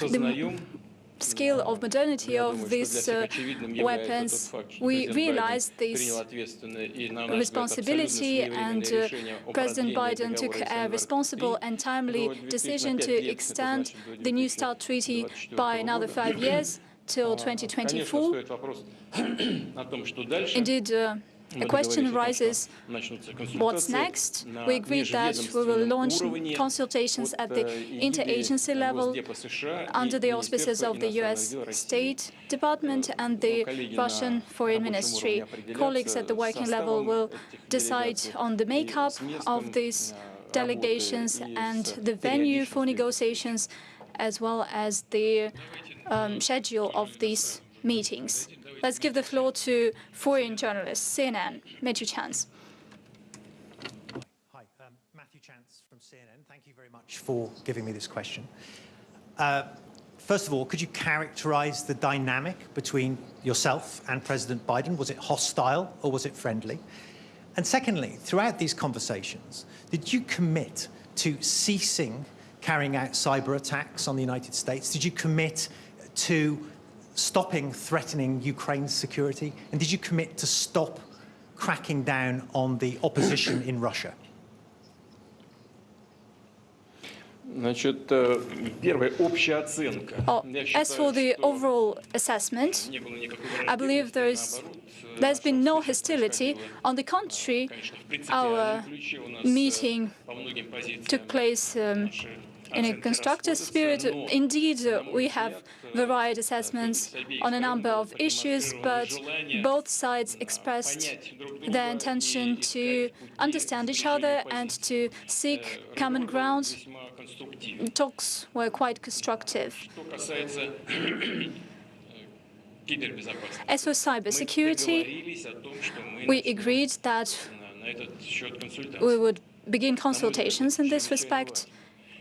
the scale of modernity of these weapons, we realized this responsibility, and President Biden took a responsible and timely decision to extend the New START treaty by another 5 years till 2024. Indeed, a question arises, what's next? We agreed that we will launch consultations at the interagency level under the auspices of the US State Department and the Russian Foreign Ministry. Colleagues at the working level will decide on the makeup of these delegations and the venue for negotiations, as well as the schedule of these meetings. Let's give the floor to foreign journalists. CNN, Matthew Chance. Hi, Matthew Chance from CNN. Thank you very much for giving me this question. First of all, could you characterize the dynamic between yourself and President Biden? Was it hostile or was it friendly? And secondly, throughout these conversations, did you commit to ceasing carrying out cyber attacks on the United States? Did you commit to stopping threatening Ukraine's security? And did you commit to stop cracking down on the opposition in Russia? As for the overall assessment, I believe there's been no hostility. On the contrary, our meeting took place in a constructive spirit. Indeed, we have varied assessments on a number of issues, but both sides expressed their intention to understand each other and to seek common ground. Talks were quite constructive. As for cybersecurity, we agreed that we would begin consultations in this respect.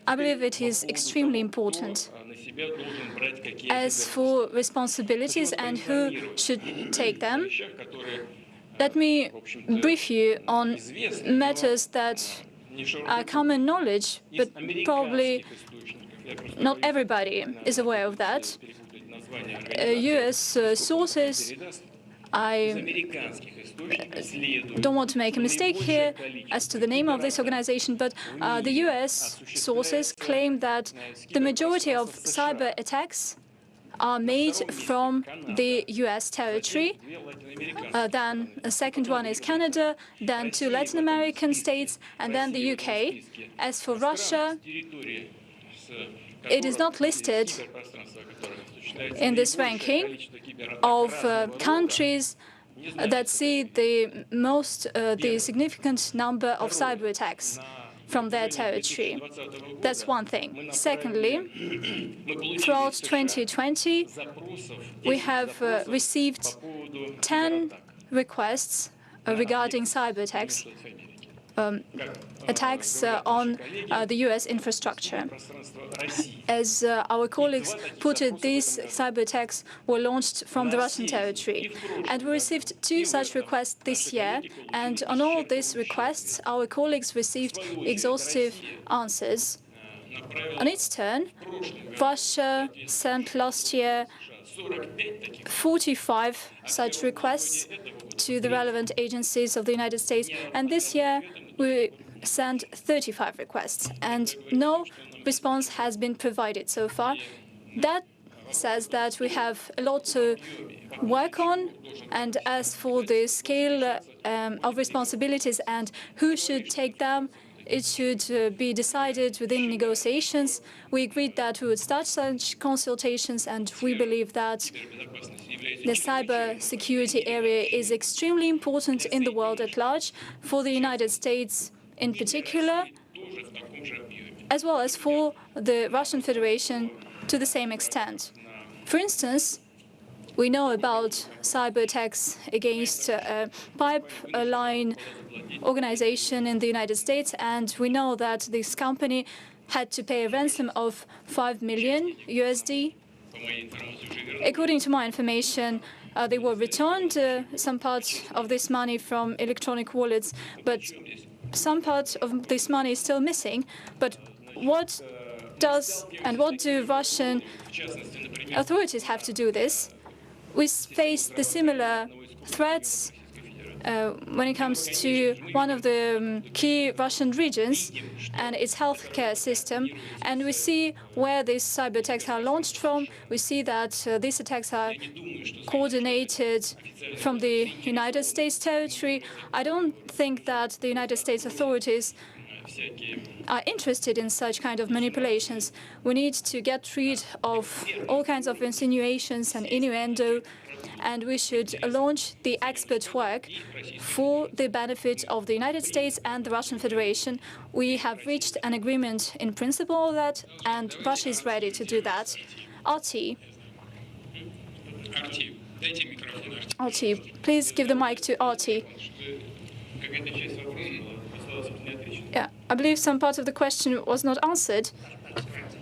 I believe it is extremely important. As for responsibilities and who should take them, let me brief you on matters that are common knowledge, but probably not everybody is aware of that. US sources, I don't want to make a mistake here as to the name of this organization, but the US sources claim that the majority of cyber attacks are made from the US territory. Then a second one is Canada, then 2 Latin American states, and then the UK. As for Russia, it is not listed in this ranking of countries that see the significant number of cyber attacks from their territory. That's one thing. Secondly, throughout 2020, we have received 10 requests regarding cyber attacks, on the US infrastructure. As our colleagues put it, these cyber attacks were launched from the Russian territory. And we received 2 such requests this year. And on all these requests, our colleagues received exhaustive answers. On its turn, Russia sent last year 45 such requests to the relevant agencies of the United States. And this year, we sent 35 requests, and no response has been provided so far. That says that we have a lot to work on, and as for the scale of responsibilities and who should take them, it should be decided within negotiations. We agreed that we would start such consultations, and we believe that the cyber security area is extremely important in the world at large, for the United States in particular, as well as for the Russian Federation to the same extent. For instance, we know about cyber attacks against a pipeline organization in the United States, and we know that this company had to pay a ransom of $5 million USD. According to my information, they were returned some part of this money from electronic wallets, but some part of this money is still missing. But what what do Russian authorities have to do this? We face the similar threats when it comes to one of the key Russian regions and its healthcare system. And we see where these cyber attacks are launched from. We see that these attacks are coordinated from the United States territory. I don't think that the United States authorities are interested in such kind of manipulations. We need to get rid of all kinds of insinuations and innuendo, and we should launch the expert work for the benefit of the United States and the Russian Federation. We have reached an agreement in principle on that, and Russia is ready to do that. RT, please give the mic to RT. Yeah, I believe some part of the question was not answered.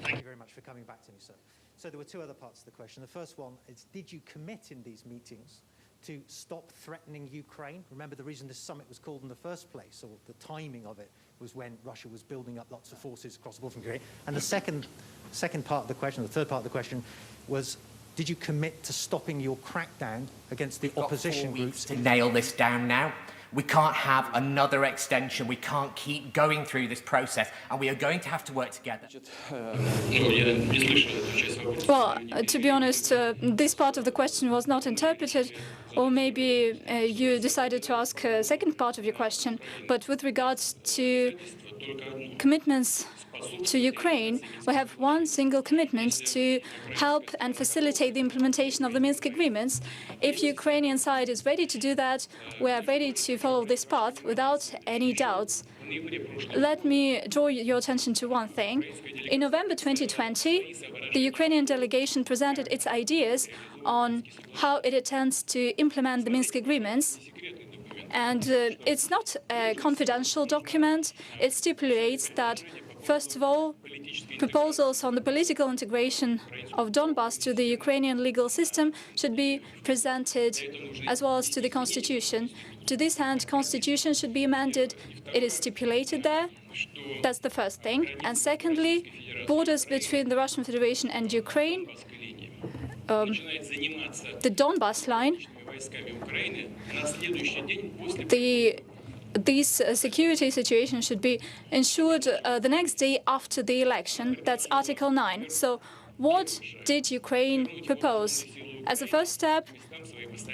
Thank you very much for coming back to me, sir. So there were two other parts of the question. The first one is, did you commit in these meetings to stop threatening Ukraine? Remember, the reason this summit was called in the first place, or the timing of it, was when Russia was building up lots of forces across the border from Ukraine. And the second part of the question, the third part of the question, was, did you commit to stopping your crackdown against the opposition groups? To nail this down now. We can't have another extension. We can't keep going through this process, and we are going to have to work together. Well, to be honest, this part of the question was not interpreted, or maybe you decided to ask a second part of your question. But with regards to commitments to Ukraine, we have one single commitment to help and facilitate the implementation of the Minsk agreements. If the Ukrainian side is ready to do that, we are ready to follow this path without any doubts. Let me draw your attention to one thing. In November 2020, the Ukrainian delegation presented its ideas on how it intends to implement the Minsk agreements. And it's not a confidential document. It stipulates that, first of all, proposals on the political integration of Donbas to the Ukrainian legal system should be presented, as well as to the constitution. To this end, constitution should be amended. It is stipulated there. That's the first thing. And secondly, borders between the Russian Federation and Ukraine, the Donbas line, this security situation should be ensured the next day after the election. That's Article 9. So what did Ukraine propose? As a first step,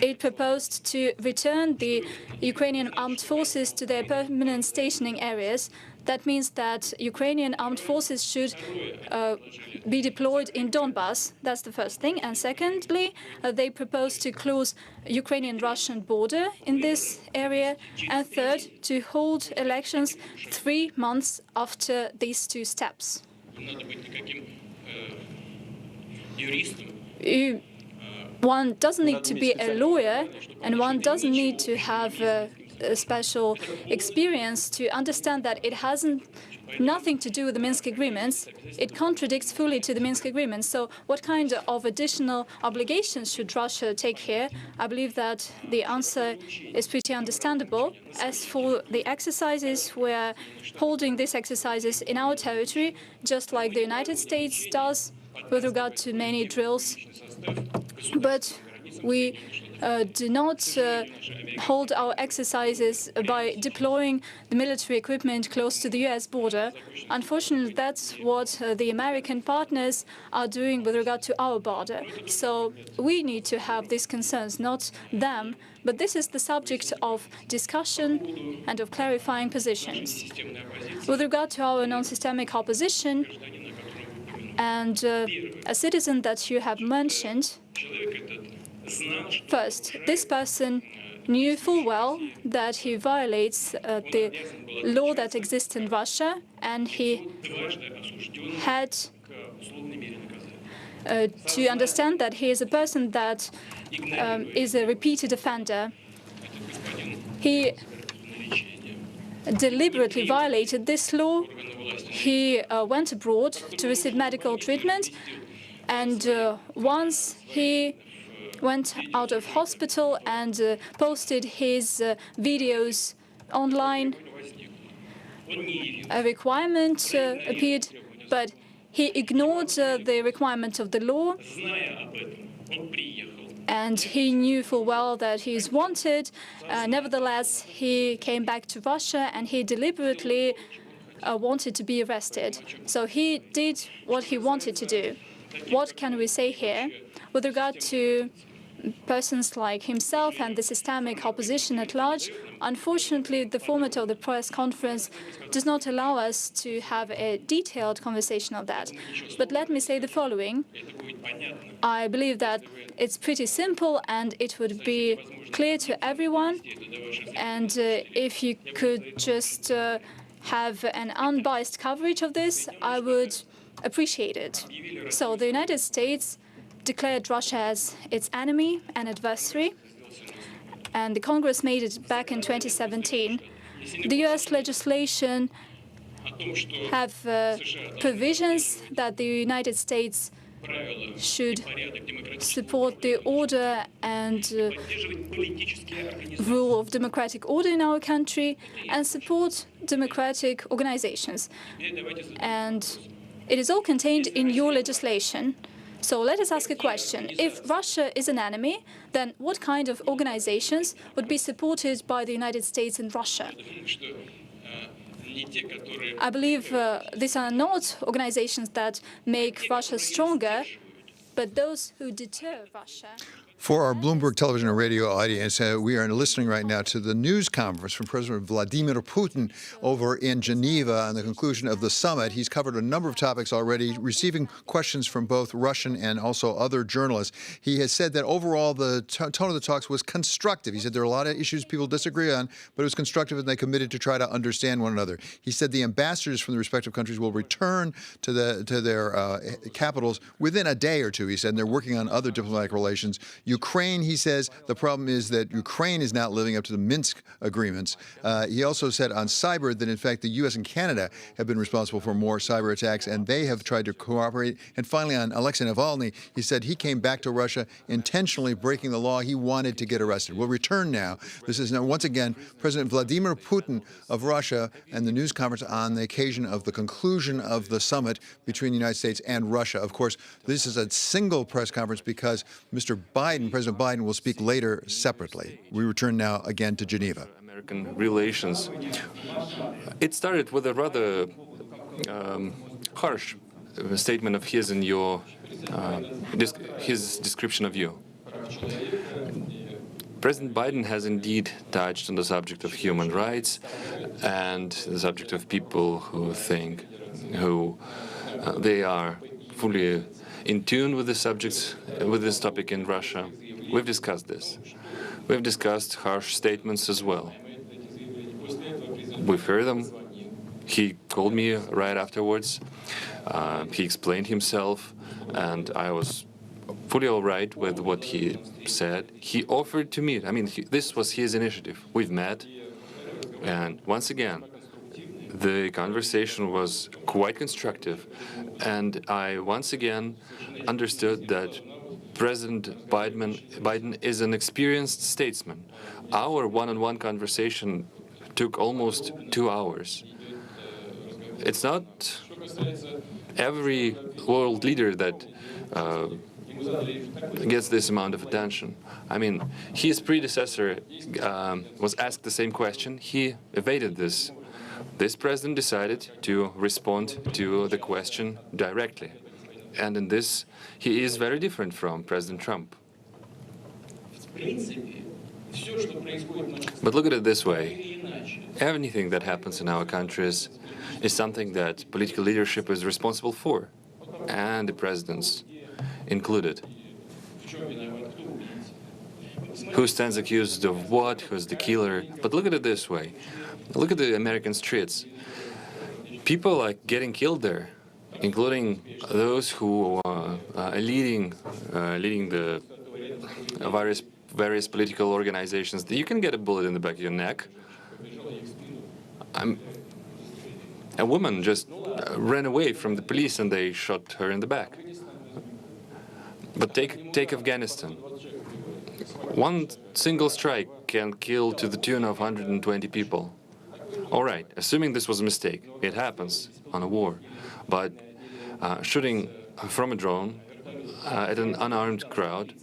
it proposed to return the Ukrainian armed forces to their permanent stationing areas. That means that Ukrainian armed forces should be deployed in Donbas. That's the first thing. And secondly, they propose to close Ukrainian-Russian border in this area. And third, to hold elections 3 months after these two steps. One doesn't need to be a lawyer, and one doesn't need to have a special experience to understand that it hasn't nothing to do with the Minsk agreements. It contradicts fully to the Minsk agreements. So what kind of additional obligations should Russia take here? I believe that the answer is pretty understandable. As for the exercises, we're holding these exercises in our territory, just like the United States does with regard to many drills. But we do not hold our exercises by deploying the military equipment close to the US border. Unfortunately, that's what the American partners are doing with regard to our border. So we need to have these concerns, not them. But this is the subject of discussion and of clarifying positions. With regard to our non-systemic opposition, and a citizen that you have mentioned, first, this person knew full well that he violates the law that exists in Russia, and he had to understand that he is a person that is a repeated offender. He deliberately violated this law. He went abroad to receive medical treatment, and once he went out of hospital and posted his videos online, a requirement appeared, but he ignored the requirements of the law, and he knew full well that he is wanted. Nevertheless, he came back to Russia, and he deliberately wanted to be arrested. So he did what he wanted to do. What can we say here? With regard to persons like himself and the systemic opposition at large, unfortunately, the format of the press conference does not allow us to have a detailed conversation of that. But let me say the following. I believe that it's pretty simple and it would be clear to everyone. And if you could just have an unbiased coverage of this, I would appreciate it. So the United States declared Russia as its enemy and adversary, and the Congress made it back in 2017. The U.S. legislation have provisions that the United States should support the order and rule of democratic order in our country and support democratic organizations. And it is all contained in your legislation. So let us ask a question. If Russia is an enemy, then what kind of organizations would be supported by the United States and Russia? I believe these are not organizations that make Russia stronger, but those who deter Russia. For our Bloomberg television and radio audience, we are listening right now to the news conference from President Vladimir Putin over in Geneva on the conclusion of the summit. He's covered a number of topics already, receiving questions from both Russian and also other journalists. He has said that overall the tone of the talks was constructive. He said there are a lot of issues people disagree on, but it was constructive and they committed to try to understand one another. He said the ambassadors from the respective countries will return to their capitals within a day or two, he said, and they're working on other diplomatic relations. Ukraine, he says, the problem is that Ukraine is not living up to the Minsk agreements. He also said on cyber that, in fact, the U.S. and Canada have been responsible for more cyber attacks, and they have tried to cooperate. And finally, on Alexei Navalny, he said he came back to Russia intentionally breaking the law. He wanted to get arrested. We'll return now. This is now, once again, President Vladimir Putin of Russia and the news conference on the occasion of the conclusion of the summit between the United States and Russia. Of course, this is a single press conference because Mr. President Biden will speak later separately. We return now again to Geneva. American relations. It started with a rather harsh statement of his in your his description of you. President Biden has indeed touched on the subject of human rights and the subject of people who think they are fully in tune with the subjects, with this topic in Russia. We've discussed this. We've discussed harsh statements as well. We've heard them. He called me right afterwards. He explained himself, and I was fully all right with what he said. He offered to meet. I mean, this was his initiative. We've met, and once again, the conversation was quite constructive, and I once again understood that President Biden is an experienced statesman. Our one-on-one conversation took almost 2 hours. It's not every world leader that gets this amount of attention. I mean, his predecessor was asked the same question. He evaded this. This president decided to respond to the question directly. And in this, he is very different from President Trump. But look at it this way. Anything that happens in our countries is something that political leadership is responsible for, and the presidents included. Who stands accused of what? Who's the killer? But look at it this way. Look at the American streets. People are getting killed there, including those who are leading the various political organizations. You can get a bullet in the back of your neck. A woman just ran away from the police and they shot her in the back. But take Afghanistan. One single strike can kill to the tune of 120 people. All right, assuming this was a mistake, it happens on a war. But shooting from a drone at an unarmed crowd.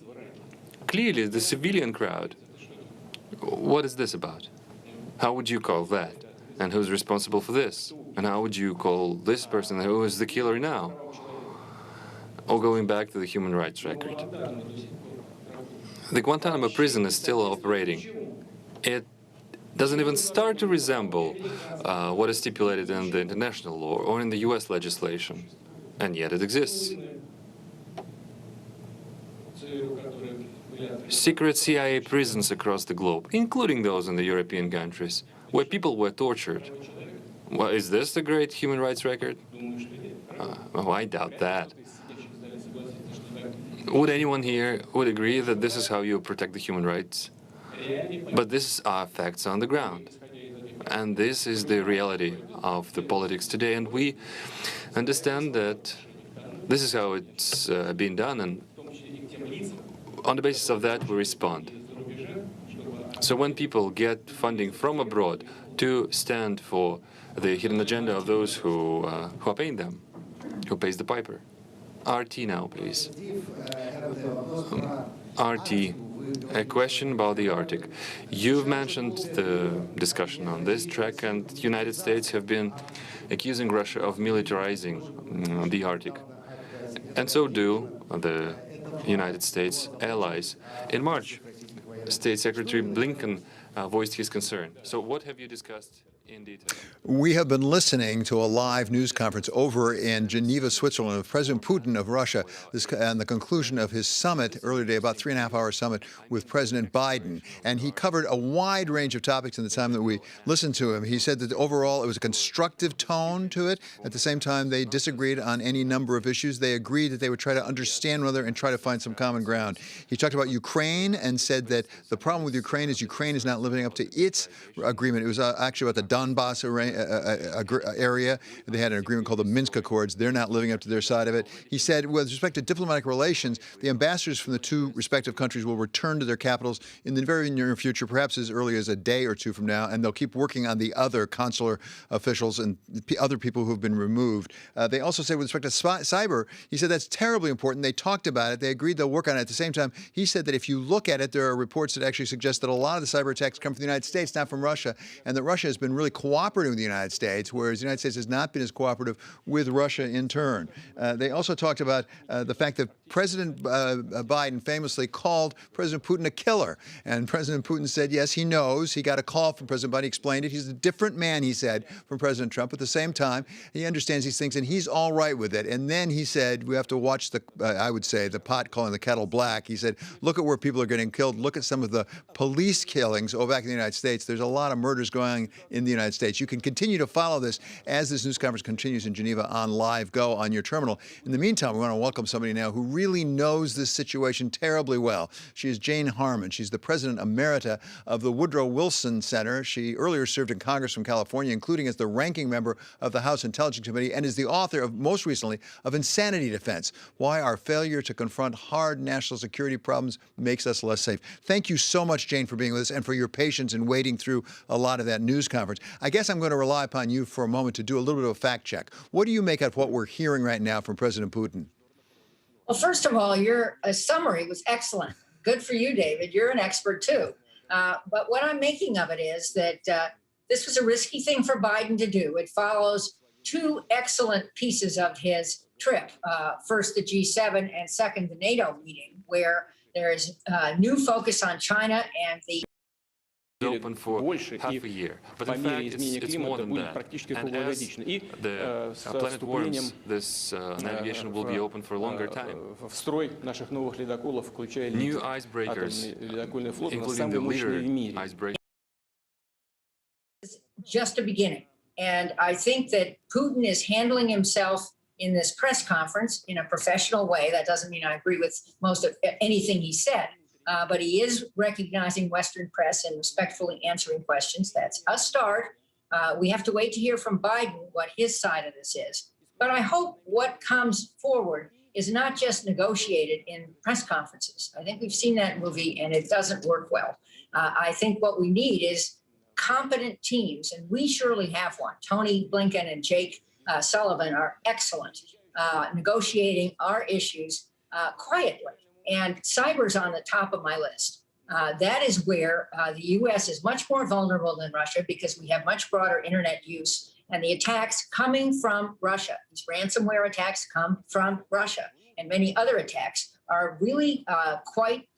Clearly, the civilian crowd. What is this about? How would you call that? And who's responsible for this? And how would you call this person who is the killer now? Or going back to the human rights record. The Guantanamo prison is still operating. It doesn't even start to resemble what is stipulated in the international law or in the US legislation, and yet it exists. Secret CIA prisons across the globe, including those in the European countries, where people were tortured. Well, is this the great human rights record? Oh, I doubt that. Would anyone here would agree that this is how you protect the human rights? But these are facts on the ground. And this is the reality of the politics today. And we understand that this is how it's been done. And on the basis of that, we respond. So when people get funding from abroad to stand for the hidden agenda of those who are paying them, who pays the piper. RT now, please. RT, a question about the Arctic. You've mentioned the discussion on this track, and the United States have been accusing Russia of militarizing the Arctic. And so do the United States allies. In March, State Secretary Blinken voiced his concern. So what have you discussed in detail? We have been listening to a live news conference over in Geneva, Switzerland, of President Putin of Russia, and the conclusion of his summit earlier today, about 3.5-hour summit with President Biden. And he covered a wide range of topics in the time that we listened to him. He said that overall it was a constructive tone to it. At the same time, they disagreed on any number of issues. They agreed that they would try to understand one another and try to find some common ground. He talked about Ukraine and said that the problem with Ukraine is not living up to its agreement. It was actually about the Donbass area. They had an agreement called the Minsk Accords. They're not living up to their side of it. He said, with respect to diplomatic relations, the ambassadors from the two respective countries will return to their capitals in the very near future, perhaps as early as a day or two from now, and they'll keep working on the other consular officials and other people who have been removed. They also said, with respect to cyber, he said that's terribly important. They talked about it. They agreed they'll work on it. At the same time, he said that if you look at it, there are reports that actually suggest that a lot of the cyber attacks come from the United States, not from Russia, and that Russia has been really cooperating with the United States, whereas the United States has not been as cooperative with Russia in turn. They also talked about the fact that President Biden famously called President Putin a killer. And President Putin said, yes, he knows. He got a call from President Biden. He explained it. He's a different man, he said, from President Trump. At the same time, he understands these things, and he's all right with it. And then he said, we have to watch the, I would say, the pot calling the kettle black. He said, look at where people are getting killed. Look at some of the police killings back in the United States. There's a lot of murders going on in the United States. You can continue to follow this as this news conference continues in Geneva on Live Go on your terminal. In the meantime, we want to welcome somebody now who really knows this situation terribly well. She is Jane Harman. She's the president emerita of the Woodrow Wilson Center. She earlier served in Congress from California, including as the ranking member of the House Intelligence Committee, and is the author of, most recently, of Insanity Defense: Why Our Failure to Confront Hard National Security Problems Makes Us Less Safe. Thank you so much, Jane, for being with us and for your patience in waiting through a lot of that news conference. I guess I'm going to rely upon you for a moment to do a little bit of a fact check. What do you make of what we're hearing right now from President Putin? Well, first of all, your summary was excellent. Good for you, David. You're an expert, too. But what I'm making of it is that this was a risky thing for Biden to do. It follows two excellent pieces of his trip. First, the G7, and second, the NATO meeting, where there is new focus on China and the open for half a year. But in fact, it's more than that. And as the planet warms, this navigation will be open for a longer time. New icebreakers, including the leader icebreaker. Just a beginning. And I think that Putin is handling himself in this press conference in a professional way. That doesn't mean I agree with most of anything he said. But he is recognizing Western press and respectfully answering questions. That's a start. We have to wait to hear from Biden what his side of this is. But I hope what comes forward is not just negotiated in press conferences. I think we've seen that movie, and it doesn't work well. I think what we need is competent teams, and we surely have one. Tony Blinken and Jake Sullivan are excellent negotiating our issues quietly. And cyber's on the top of my list. That is where the U.S. is much more vulnerable than Russia because we have much broader internet use. And the attacks coming from Russia, these ransomware attacks come from Russia, and many other attacks are really quite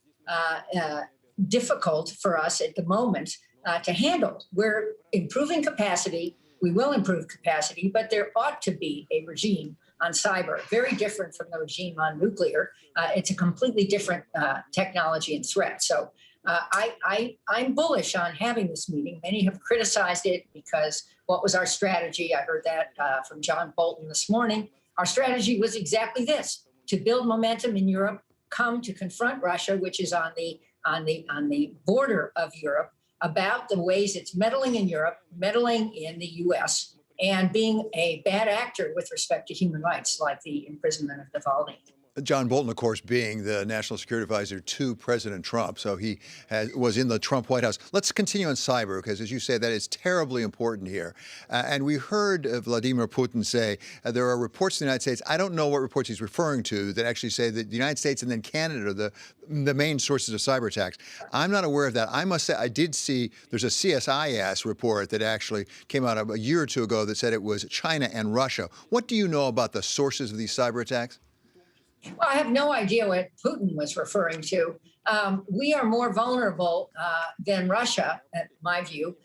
difficult for us at the moment to handle. We're improving capacity. We will improve capacity, but there ought to be a regime on cyber, very different from the regime on nuclear. It's a completely different technology and threat. So I'm bullish on having this meeting. Many have criticized it because what was our strategy? I heard that from John Bolton this morning. Our strategy was exactly this: to build momentum in Europe, come to confront Russia, which is on the border of Europe, about the ways it's meddling in Europe, meddling in the U.S., and being a bad actor with respect to human rights, like the imprisonment of Navalny. John Bolton, of course, being the national security advisor to President Trump, so he was in the Trump White House. Let's continue on cyber, because as you say, that is terribly important here. And we heard Vladimir Putin say there are reports in the United States, I don't know what reports he's referring to, that actually say that the United States and then Canada are the main sources of cyber attacks. I'm not aware of that. I must say I did see there's a CSIS report that actually came out a year or two ago that said it was China and Russia. What do you know about the sources of these cyber attacks? Well, I have no idea what Putin was referring to. We are more vulnerable than Russia, in my view,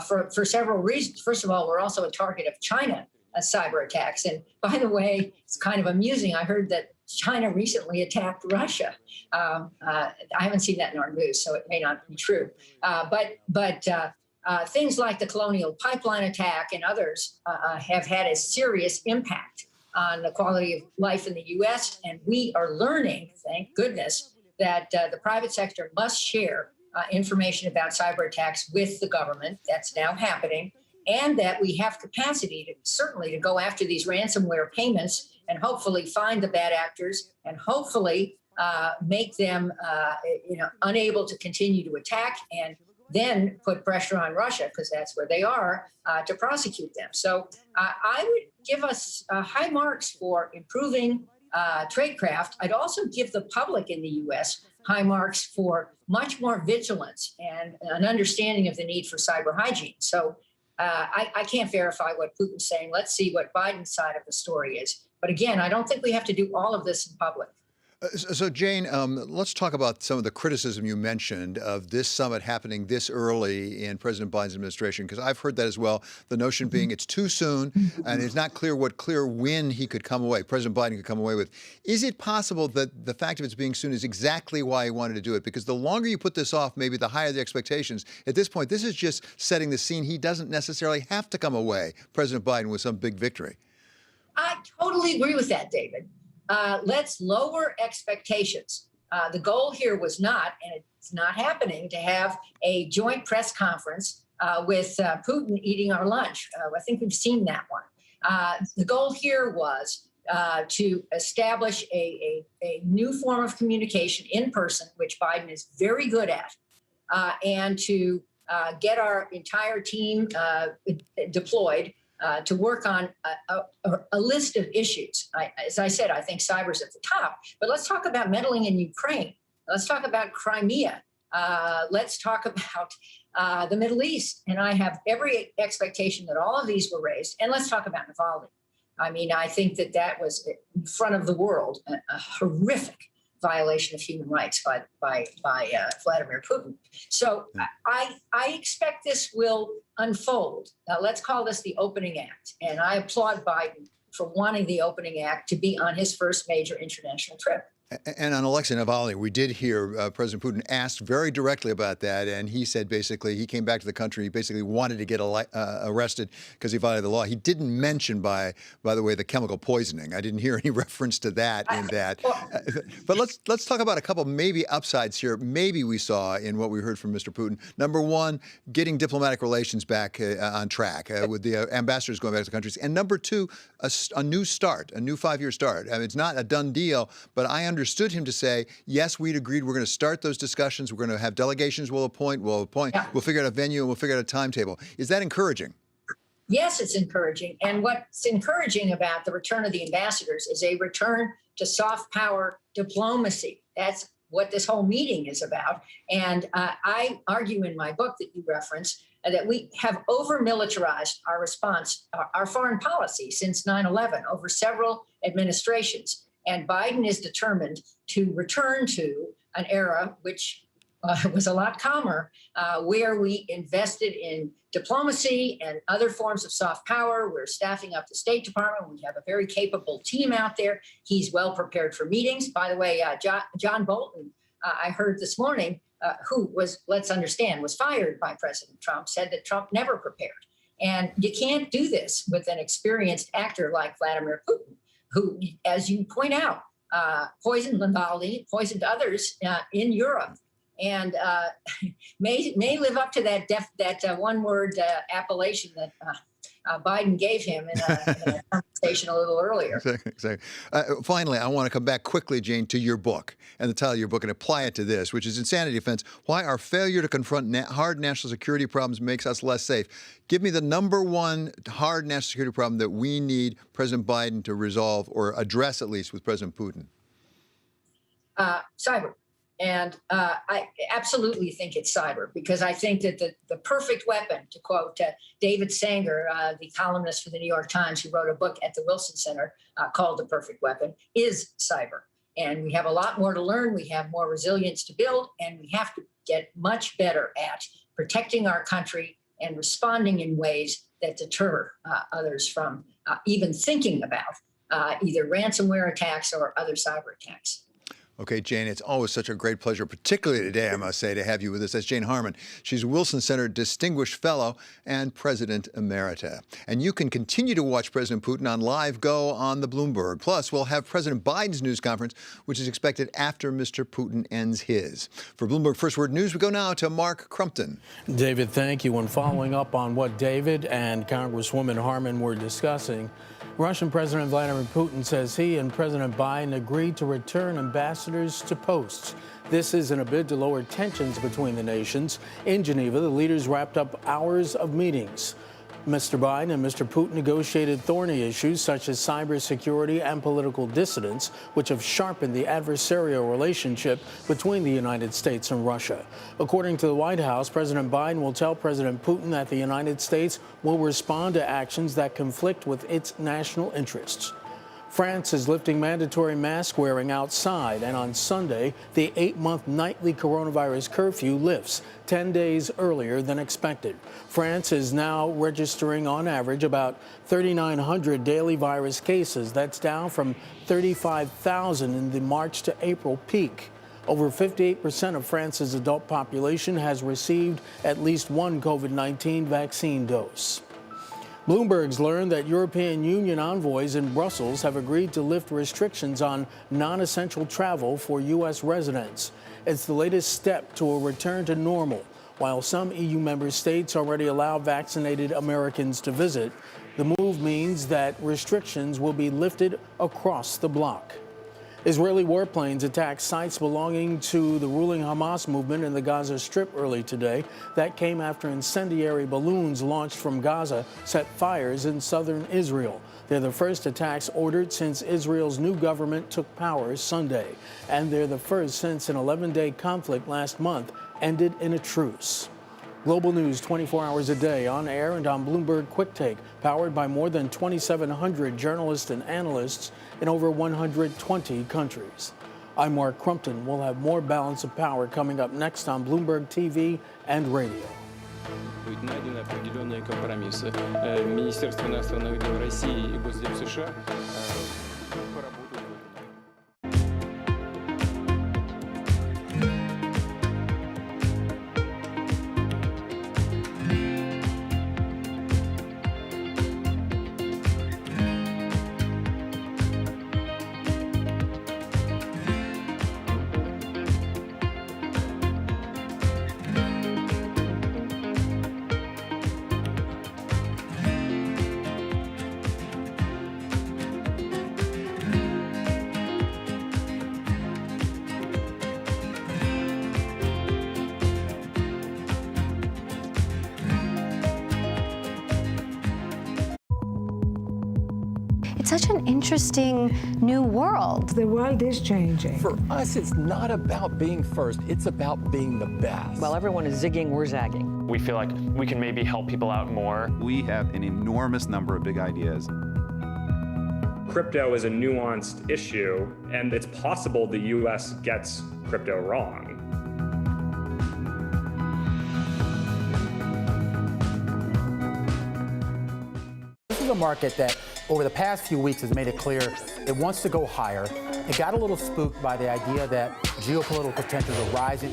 for several reasons. First of all, we're also a target of China cyber attacks. And by the way, it's kind of amusing. I heard that China recently attacked Russia. I haven't seen that in our news, so it may not be true. But things like the Colonial Pipeline attack and others have had a serious impact on the quality of life in the U.S. And we are learning, thank goodness, that the private sector must share information about cyber attacks with the government. That's now happening. And that we have capacity to go after these ransomware payments and hopefully find the bad actors and hopefully make them unable to continue to attack, and then put pressure on Russia, because that's where they are, to prosecute them. So I would give us high marks for improving tradecraft. I'd also give the public in the U.S. high marks for much more vigilance and an understanding of the need for cyber hygiene. So I can't verify what Putin's saying. Let's see what Biden's side of the story is. But again, I don't think we have to do all of this in public. So, Jane, let's talk about some of the criticism you mentioned of this summit happening this early in President Biden's administration, because I've heard that as well. The notion being it's too soon, and it's not clear what clear win he could come away, President Biden could come away with. Is it possible that the fact of it's being soon is exactly why he wanted to do it? Because the longer you put this off, maybe the higher the expectations. At this point, this is just setting the scene. He doesn't necessarily have to come away, President Biden, with some big victory. I totally agree with that, David. Let's lower expectations. The goal here was not, and it's not happening, to have a joint press conference with Putin eating our lunch. I think we've seen that one. The goal here was to establish a new form of communication in person, which Biden is very good at, and to get our entire team deployed to work on a list of issues. As I said, I think cyber's at the top, but let's talk about meddling in Ukraine. Let's talk about Crimea. Let's talk about the Middle East. And I have every expectation that all of these were raised. And let's talk about Navalny. I mean, I think that was in front of the world, a horrific violation of human rights by Vladimir Putin. So I expect this will unfold. Now, let's call this the opening act. And I applaud Biden for wanting the opening act to be on his first major international trip. And on Alexei Navalny, we did hear President Putin asked very directly about that, and he said basically he came back to the country. He basically wanted to get arrested because he violated the law. He didn't mention, by the way, the chemical poisoning. I didn't hear any reference to that in that. But let's talk about a couple maybe upsides here. Maybe we saw in what we heard from Mr. Putin. Number one, getting diplomatic relations back on track with the ambassadors going back to the countries, and number two, a new start, a new 5-year start. I mean, it's not a done deal, but I understood him to say, yes, we'd agreed we're going to start those discussions. We're going to have delegations we'll appoint, we'll figure out a venue, and we'll figure out a timetable. Is that encouraging? Yes, it's encouraging. And what's encouraging about the return of the ambassadors is a return to soft power diplomacy. That's what this whole meeting is about. And I argue in my book that you reference that we have over-militarized our response, our foreign policy since 9/11 over several administrations. And Biden is determined to return to an era which was a lot calmer, where we invested in diplomacy and other forms of soft power. We're staffing up the State Department. We have a very capable team out there. He's well prepared for meetings. By the way, John Bolton, I heard this morning, who was, let's understand, was fired by President Trump, said that Trump never prepared. And you can't do this with an experienced actor like Vladimir Putin, who, as you point out, poisoned Navalny, poisoned others in Europe, and may live up to that one-word appellation that Biden gave him in a conversation a little earlier. Exactly. Finally, I want to come back quickly, Jane, to your book and the title of your book and apply it to this, which is Insanity Defense, Why Our Failure to Confront Hard National Security Problems Makes Us Less Safe. Give me the number one hard national security problem that we need President Biden to resolve or address, at least, with President Putin. Cyber. And I absolutely think it's cyber, because I think that the perfect weapon, to quote David Sanger, the columnist for the New York Times, who wrote a book at the Wilson Center called The Perfect Weapon, is cyber. And we have a lot more to learn. We have more resilience to build, and we have to get much better at protecting our country and responding in ways that deter others from even thinking about either ransomware attacks or other cyber attacks. Okay, Jane, it's always such a great pleasure, particularly today, I must say, to have you with us. That's Jane Harman. She's Wilson Center Distinguished Fellow and President Emerita. And you can continue to watch President Putin on Live Go on the Bloomberg. Plus, we'll have President Biden's news conference, which is expected after Mr. Putin ends his. For Bloomberg First Word News, we go now to Mark Crumpton. David, thank you. And following up on what David and Congresswoman Harman were discussing, Russian President Vladimir Putin says he and President Biden agreed to return ambassadors to posts. This is in a bid to lower tensions between the nations. In Geneva, the leaders wrapped up hours of meetings. Mr. Biden and Mr. Putin negotiated thorny issues such as cybersecurity and political dissidence, which have sharpened the adversarial relationship between the United States and Russia. According to the White House, President Biden will tell President Putin that the United States will respond to actions that conflict with its national interests. France is lifting mandatory mask wearing outside, and on Sunday, the 8-month nightly coronavirus curfew lifts 10 days earlier than expected. France is now registering on average about 3,900 daily virus cases. That's down from 35,000 in the March to April peak. Over 58% of France's adult population has received at least one COVID-19 vaccine dose. Bloomberg's learned that European Union envoys in Brussels have agreed to lift restrictions on non-essential travel for U.S. residents. It's the latest step to a return to normal. While some EU member states already allow vaccinated Americans to visit, the move means that restrictions will be lifted across the bloc. Israeli warplanes attacked sites belonging to the ruling Hamas movement in the Gaza Strip early today. That came after incendiary balloons launched from Gaza set fires in southern Israel. They're the first attacks ordered since Israel's new government took power Sunday. And they're the first since an 11-day conflict last month ended in a truce. Global news 24 hours a day, on air and on Bloomberg Quick Take, powered by more than 2,700 journalists and analysts in over 120 countries. I'm Mark Crumpton. We'll have more Balance of Power coming up next on Bloomberg TV and radio. Будут найдены определенные компромиссы. Министерство иностранных дел России и Госдеп США поработают. such an interesting new world. The world is changing. For us, it's not about being first, it's about being the best. While everyone is zigging, we're zagging. We feel like we can maybe help people out more. We have an enormous number of big ideas. Crypto is a nuanced issue, and it's possible the U.S. gets crypto wrong. This is a market that over the past few weeks has made it clear it wants to go higher. It got a little spooked by the idea that geopolitical tensions are rising.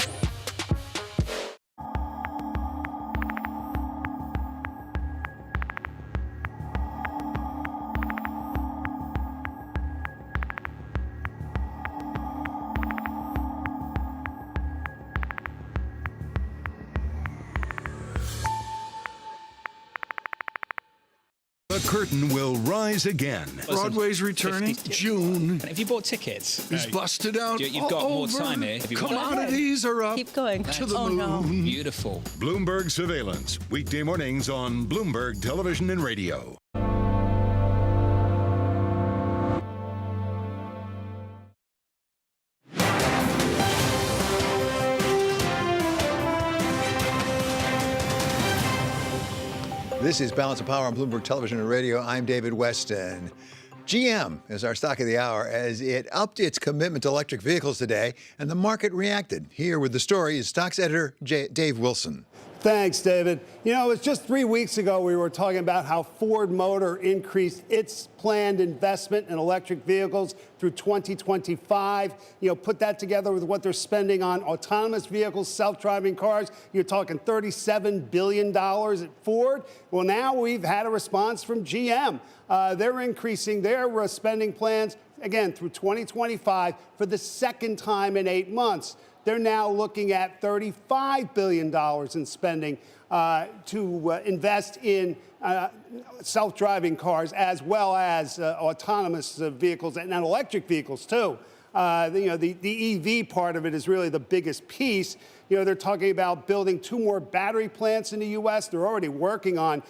The curtain will rise again. Broadway's returning June. If you bought tickets, he's busted out. You've got more time here. If you Commodities are up. Keep going. To the moon. No. Beautiful. Bloomberg Surveillance, weekday mornings on Bloomberg Television and Radio. This is Balance of Power on Bloomberg Television and Radio. I'm David Weston. GM is our stock of the hour as it upped its commitment to electric vehicles today, and the market reacted. Here with the story is stocks editor Dave Wilson. Thanks, David. You know, it was just 3 weeks ago we were talking about how Ford Motor increased its planned investment in electric vehicles through 2025. You know, put that together with what they're spending on autonomous vehicles, self-driving cars. You're talking $37 billion at Ford. Well, now we've had a response from GM. They're increasing their spending plans, again, through 2025 for the second time in 8 months. They're now looking at $35 billion in spending to invest in self-driving cars as well as autonomous vehicles and electric vehicles, too. The EV part of it is really the biggest piece. You know, they're talking about building 2 more battery plants in the U.S. They're already working on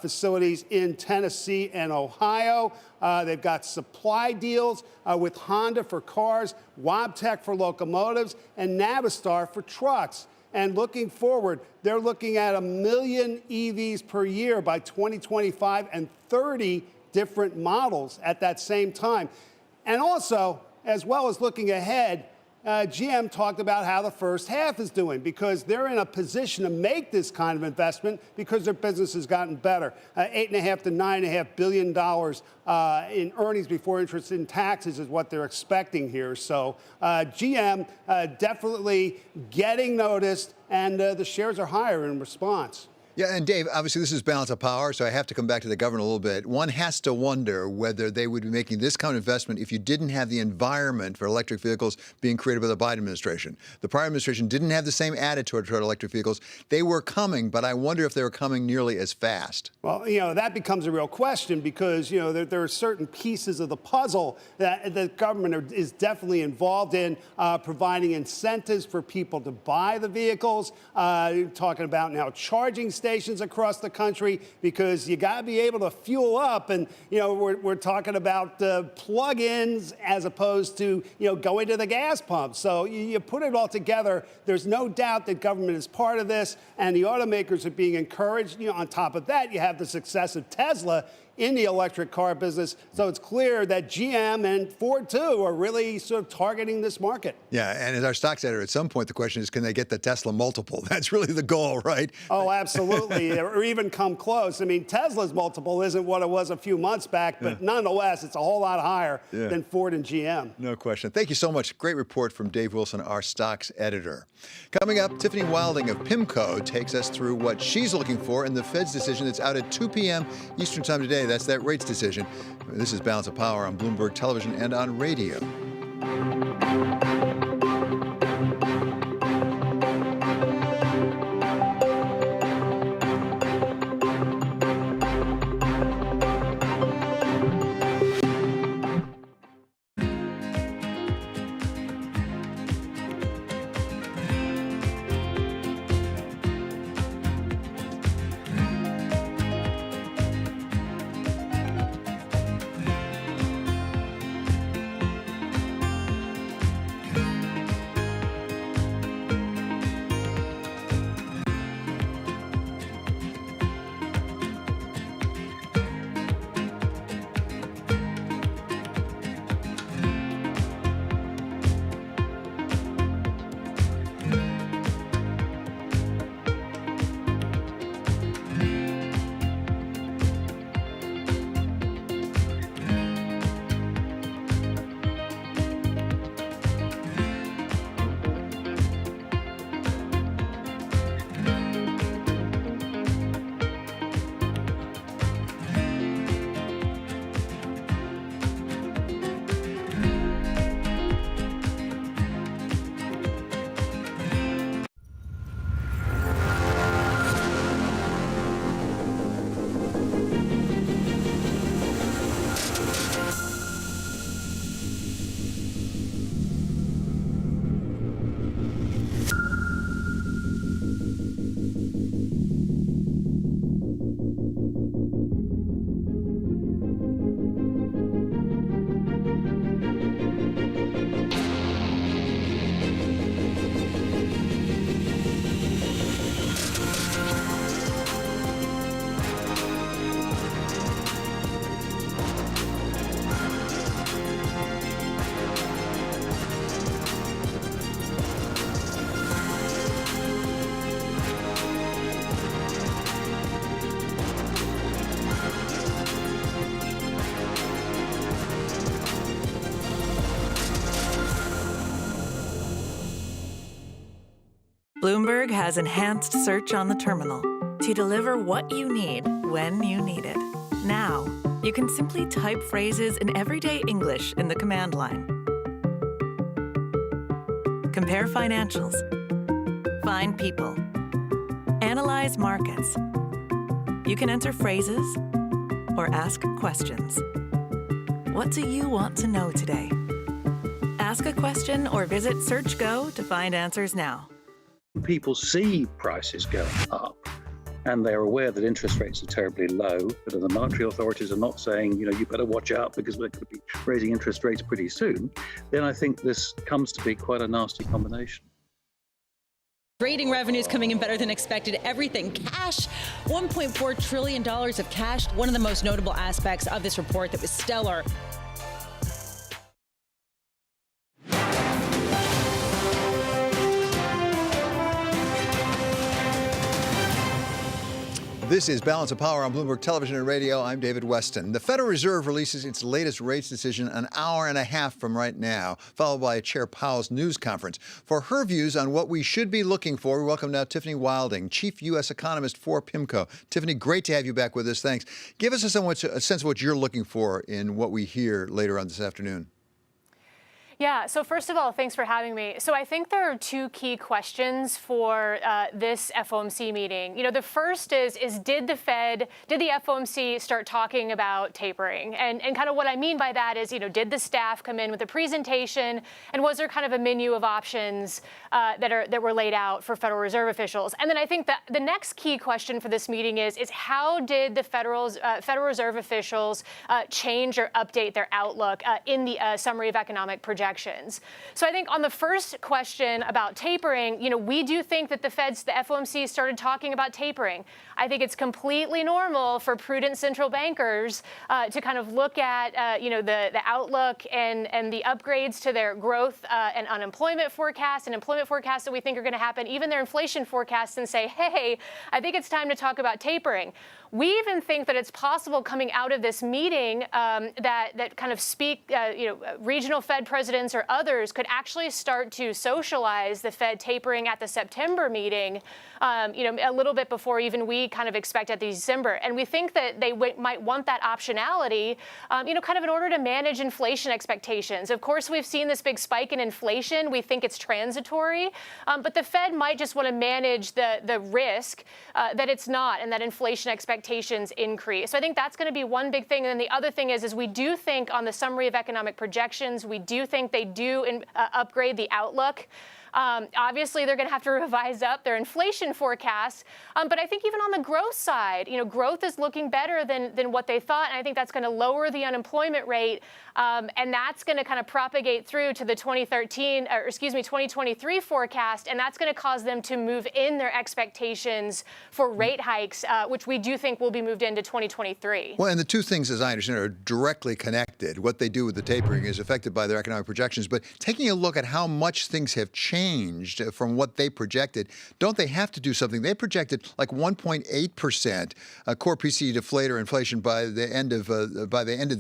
facilities in Tennessee and Ohio. They've got supply deals with Honda for cars, Wabtec for locomotives, and Navistar for trucks. And looking forward, they're looking at 1 million EVs per year by 2025 and 30 different models at that same time. And also, as well as looking ahead, GM talked about how the first half is doing because they're in a position to make this kind of investment because their business has gotten better. $8.5 to $9.5 billion in earnings before interest and taxes is what they're expecting here. So GM definitely getting noticed, and the shares are higher in response. Yeah, and Dave, obviously this is balance of power, so I have to come back to the government a little bit. One has to wonder whether they would be making this kind of investment if you didn't have the environment for electric vehicles being created by the Biden administration. The prior administration didn't have the same attitude toward electric vehicles. They were coming, but I wonder if they were coming nearly as fast. Well, you know, that becomes a real question because, you know, there are certain pieces of the puzzle that the government is definitely involved in, providing incentives for people to buy the vehicles, talking about now charging stations across the country because you got to be able to fuel up. And, you know, we're talking about plug-ins as opposed to, you know, going to the gas pump. So you put it all together. There's no doubt that government is part of this and the automakers are being encouraged. You know, on top of that, you have the success of Tesla in the electric car business. So it's clear that GM and Ford, too, are really sort of targeting this market. Yeah, and as our stocks editor, at some point the question is, can they get the Tesla multiple? That's really the goal, right? Oh, absolutely, or even come close. I mean, Tesla's multiple isn't what it was a few months back, but nonetheless, it's a whole lot higher than Ford and GM. No question. Thank you so much. Great report from Dave Wilson, our stocks editor. Coming up, Tiffany Wilding of PIMCO takes us through what she's looking for in the Fed's decision that's out at 2 p.m. Eastern Time today. That's that rates decision. This is Balance of Power on Bloomberg Television and on radio. Bloomberg has enhanced search on the terminal to deliver what you need when you need it. Now, you can simply type phrases in everyday English in the command line. Compare financials. Find people. Analyze markets. You can enter phrases or ask questions. What do you want to know today? Ask a question or visit SearchGo to find answers now. People see prices going up and they're aware that interest rates are terribly low, but the monetary authorities are not saying, you better watch out because we're going to be raising interest rates pretty soon, then I think this comes to be quite a nasty combination. Trading revenues coming in better than expected. Everything cash, $1.4 trillion of cash. One of the most notable aspects of this report that was stellar. This is Balance of Power on Bloomberg Television and Radio. I'm David Weston. The Federal Reserve releases its latest rates decision an hour and a half from right now, followed by Chair Powell's news conference. For her views on what we should be looking for, we welcome now Tiffany Wilding, Chief U.S. Economist for PIMCO. Tiffany, great to have you back with us. Thanks. Give us a sense of what you're looking for in what we hear later on this afternoon. Yeah, so first of all, thanks for having me. So I think there are two key questions for this FOMC meeting. The first is did the FOMC start talking about tapering? And kind of what I mean by that is, did the staff come in with a presentation, and was there kind of a menu of options that were laid out for Federal Reserve officials? And then I think that the next key question for this meeting is how did the Federal Reserve officials change or update their outlook in the summary of economic projections? So I think on the first question about tapering, we do think that the FOMC started talking about tapering. I think it's completely normal for prudent central bankers to kind of look at, the outlook and the upgrades to their growth and unemployment forecasts and employment forecasts that we think are going to happen, even their inflation forecasts, and say, hey, I think it's time to talk about tapering. We even think that it's possible coming out of this meeting that kind of regional Fed presidents or others could actually start to socialize the Fed tapering at the September meeting, a little bit before even we kind of expect at the December. And we think that they might want that optionality, kind of in order to manage inflation expectations. Of course, we've seen this big spike in inflation. We think it's transitory, but the Fed might just want to manage the risk that it's not and that inflation expectations increase. So I think that's going to be one big thing. And then the other thing is we do think on the summary of economic projections, we do think they do upgrade the outlook. Obviously, they're going to have to revise up their inflation forecasts. But I think even on the growth side, growth is looking better than what they thought. And I think that's going to lower the unemployment rate. And that's going to kind of propagate through to the 2023 forecast. And that's going to cause them to move in their expectations for rate hikes, which we do think will be moved into 2023. Well, and the two things, as I understand, are directly connected. What they do with the tapering is affected by their economic projections. But taking a look at how much things have changed from what they projected, don't they have to do something? They projected like 1.8% core PCE deflator inflation by the end of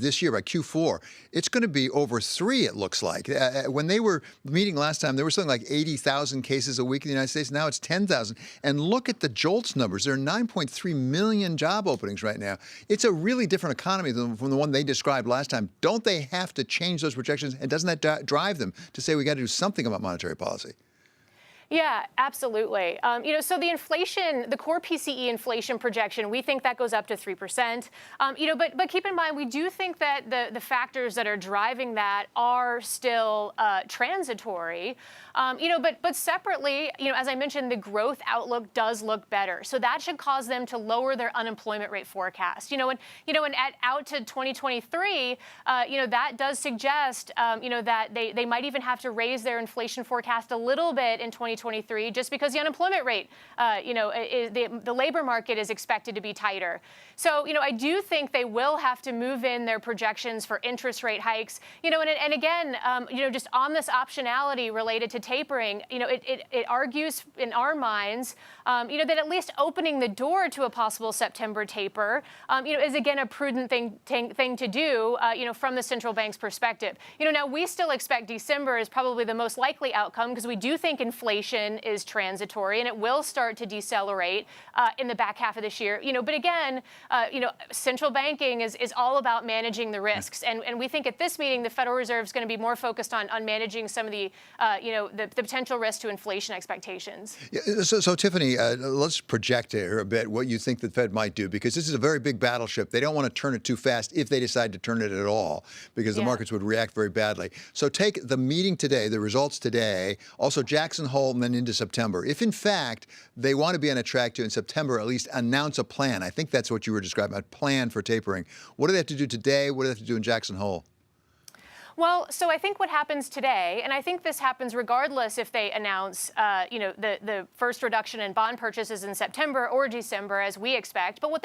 this year, by Q4. It's going to be over 3, it looks like. When they were meeting last time, there were something like 80,000 cases a week in the United States. Now it's 10,000. And look at the JOLTS numbers. There are 9.3 million job openings right now. It's a really different economy than from the one they described last time. Don't they have to change those projections? And doesn't that drive them to say we got to do something about monetary policy? Yeah, absolutely. So the core PCE inflation projection, we think that goes up to 3%. But keep in mind, we do think that the factors that are driving that are still transitory. But separately, as I mentioned, the growth outlook does look better. So that should cause them to lower their unemployment rate forecast. And out to 2023, that does suggest, that they might even have to raise their inflation forecast a little bit in 2023 just because the unemployment rate, the labor market is expected to be tighter. So, I do think they will have to move in their projections for interest rate hikes. And again, just on this optionality related to tapering, it argues in our minds, that at least opening the door to a possible September taper, is again a prudent thing to do, from the central bank's perspective. Now we still expect December is probably the most likely outcome because we do think inflation inflation is transitory and it will start to decelerate in the back half of this year. But again, central banking is all about managing the risks. And we think at this meeting, the Federal Reserve is going to be more focused on managing some of the potential risk to inflation expectations. Yeah, so Tiffany, let's project here a bit what you think the Fed might do, because this is a very big battleship. They don't want to turn it too fast if they decide to turn it at all, because the markets would react very badly. So take the meeting today, the results today, also Jackson Hole, and then into September. If in fact they want to be on a track to in September at least announce a plan, I think that's what you were describing, a plan for tapering. What do they have to do today? What do they have to do in Jackson Hole? Well, so I think what happens today, and I think this happens regardless if they announce, the first reduction in bond purchases in September or December, as we expect. But what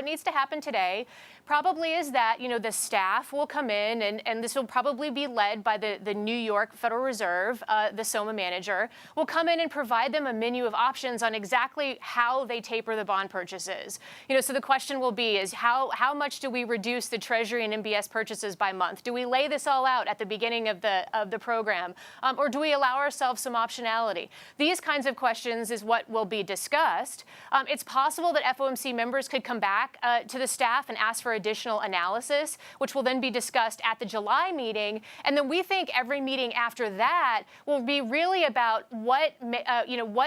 needs to happen today probably is that, the staff will come in, and this will probably be led by the New York Federal Reserve, the SOMA manager, will come in and provide them a menu of options on exactly how they taper the bond purchases. So the question will be is how much do we reduce the Treasury and MBS purchases by month? Do we lay this all out at the beginning of the program, or do we allow ourselves some optionality? These kinds of questions is what will be discussed. It's possible that FOMC members could come back to the staff and ask for additional analysis, which will then be discussed at the July meeting. And then we think every meeting after that will be really about what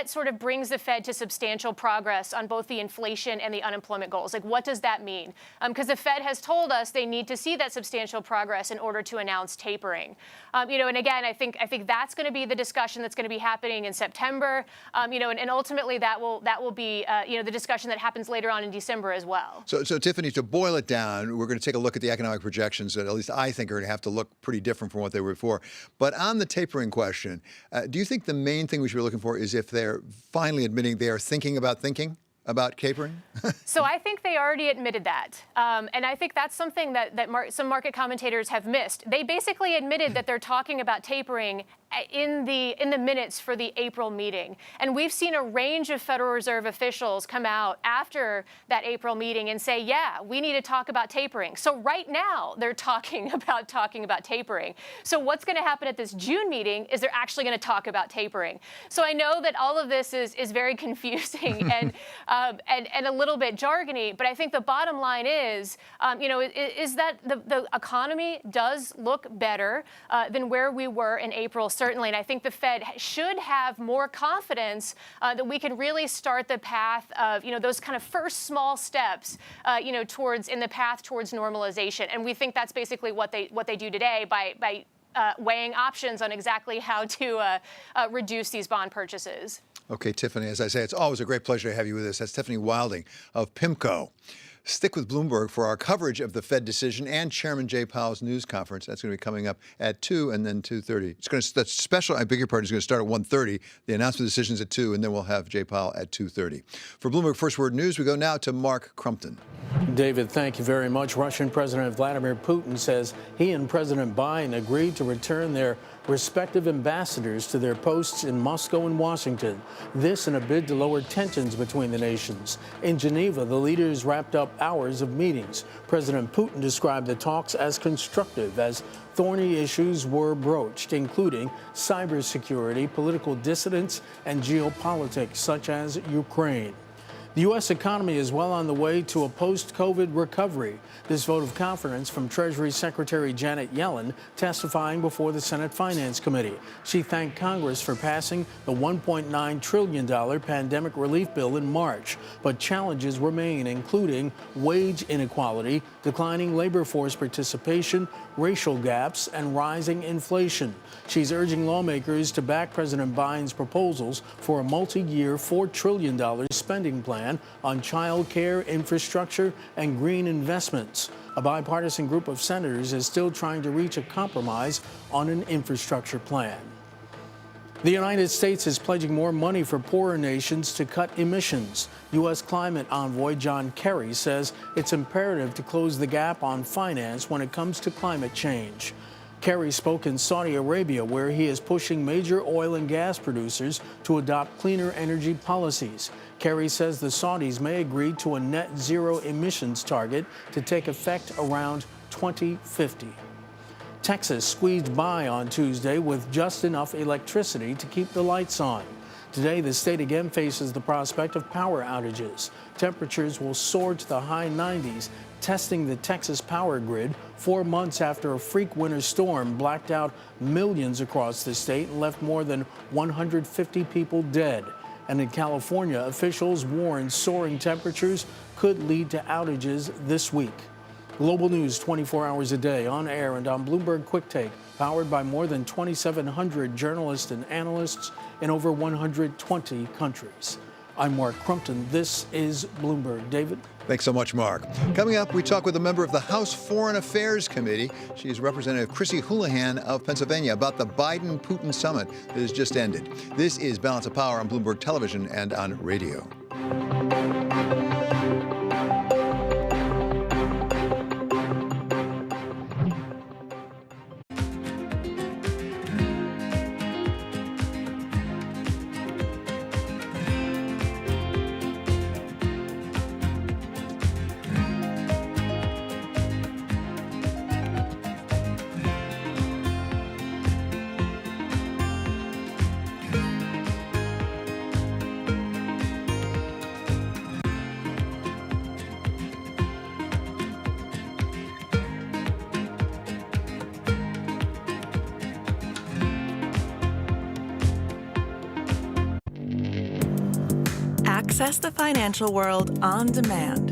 sort of brings the Fed to substantial progress on both the inflation and the unemployment goals. Like, what does that mean? Because the Fed has told us they need to see that substantial progress in order to announce tapering. And again, I think that's going to be the discussion that's going to be happening in September. And ultimately that will be the discussion that happens later on in December as well. So Tiffany, to boil it down, we're going to take a look at the economic projections that at least I think are going to have to look pretty different from what they were before. But on the tapering question, do you think the main thing we should be looking for is if they're finally admitting they are thinking about tapering? So I think they already admitted that. And I think that's something that some market commentators have missed. They basically admitted that they're talking about tapering in the minutes for the April meeting. And we've seen a range of Federal Reserve officials come out after that April meeting and say, yeah, we need to talk about tapering. So right now they're talking about tapering. So what's going to happen at this June meeting is they're actually going to talk about tapering. So I know that all of this is very confusing and a little bit jargony, but I think the bottom line is that the economy does look better than where we were in April, certainly. And I think the Fed should have more confidence that we can really start the path of, those kind of first small steps, towards normalization. And we think that's basically what they do today by weighing options on exactly how to reduce these bond purchases. Okay, Tiffany, as I say, it's always a great pleasure to have you with us. That's Tiffany Wilding of PIMCO. Stick with Bloomberg for our coverage of the Fed decision and Chairman Jay Powell's news conference. That's going to be coming up at 2 and then 2:30. It's going to that special. I beg your pardon. Is going to start at 1:30. The announcement decisions at 2, and then we'll have Jay Powell at 2:30. For Bloomberg First Word News, we go now to Mark Crumpton. David, thank you very much. Russian President Vladimir Putin says he and President Biden agreed to return their respective ambassadors to their posts in Moscow and Washington. This in a bid to lower tensions between the nations. In Geneva, the leaders wrapped up hours of meetings. President Putin described the talks as constructive as thorny issues were broached, including cybersecurity, political dissidents, and geopolitics, such as Ukraine. The U.S. economy is well on the way to a post-COVID recovery. This vote of confidence from Treasury Secretary Janet Yellen testifying before the Senate Finance Committee. She thanked Congress for passing the $1.9 trillion pandemic relief bill in March. But challenges remain, including wage inequality, declining labor force participation, racial gaps, and rising inflation. She's urging lawmakers to back President Biden's proposals for a multi-year $4 trillion spending plan on child care, infrastructure, and green investments. A bipartisan group of senators is still trying to reach a compromise on an infrastructure plan. The United States is pledging more money for poorer nations to cut emissions. U.S. climate envoy John Kerry says it's imperative to close the gap on finance when it comes to climate change. Kerry spoke in Saudi Arabia, where he is pushing major oil and gas producers to adopt cleaner energy policies. Kerry says the Saudis may agree to a net zero emissions target to take effect around 2050. Texas squeezed by on Tuesday with just enough electricity to keep the lights on. Today, the state again faces the prospect of power outages. Temperatures will soar to the high 90s, testing the Texas power grid 4 months after a freak winter storm blacked out millions across the state and left more than 150 people dead. And in California, officials warn soaring temperatures could lead to outages this week. Global news 24 hours a day, on air and on Bloomberg Quick Take, powered by more than 2,700 journalists and analysts in over 120 countries. I'm Mark Crumpton. This is Bloomberg. David? Thanks so much, Mark. Coming up, we talk with a member of the House Foreign Affairs Committee. She is Representative Chrissy Houlihan of Pennsylvania about the Biden-Putin summit that has just ended. This is Balance of Power on Bloomberg Television and on radio. Access the financial world on demand.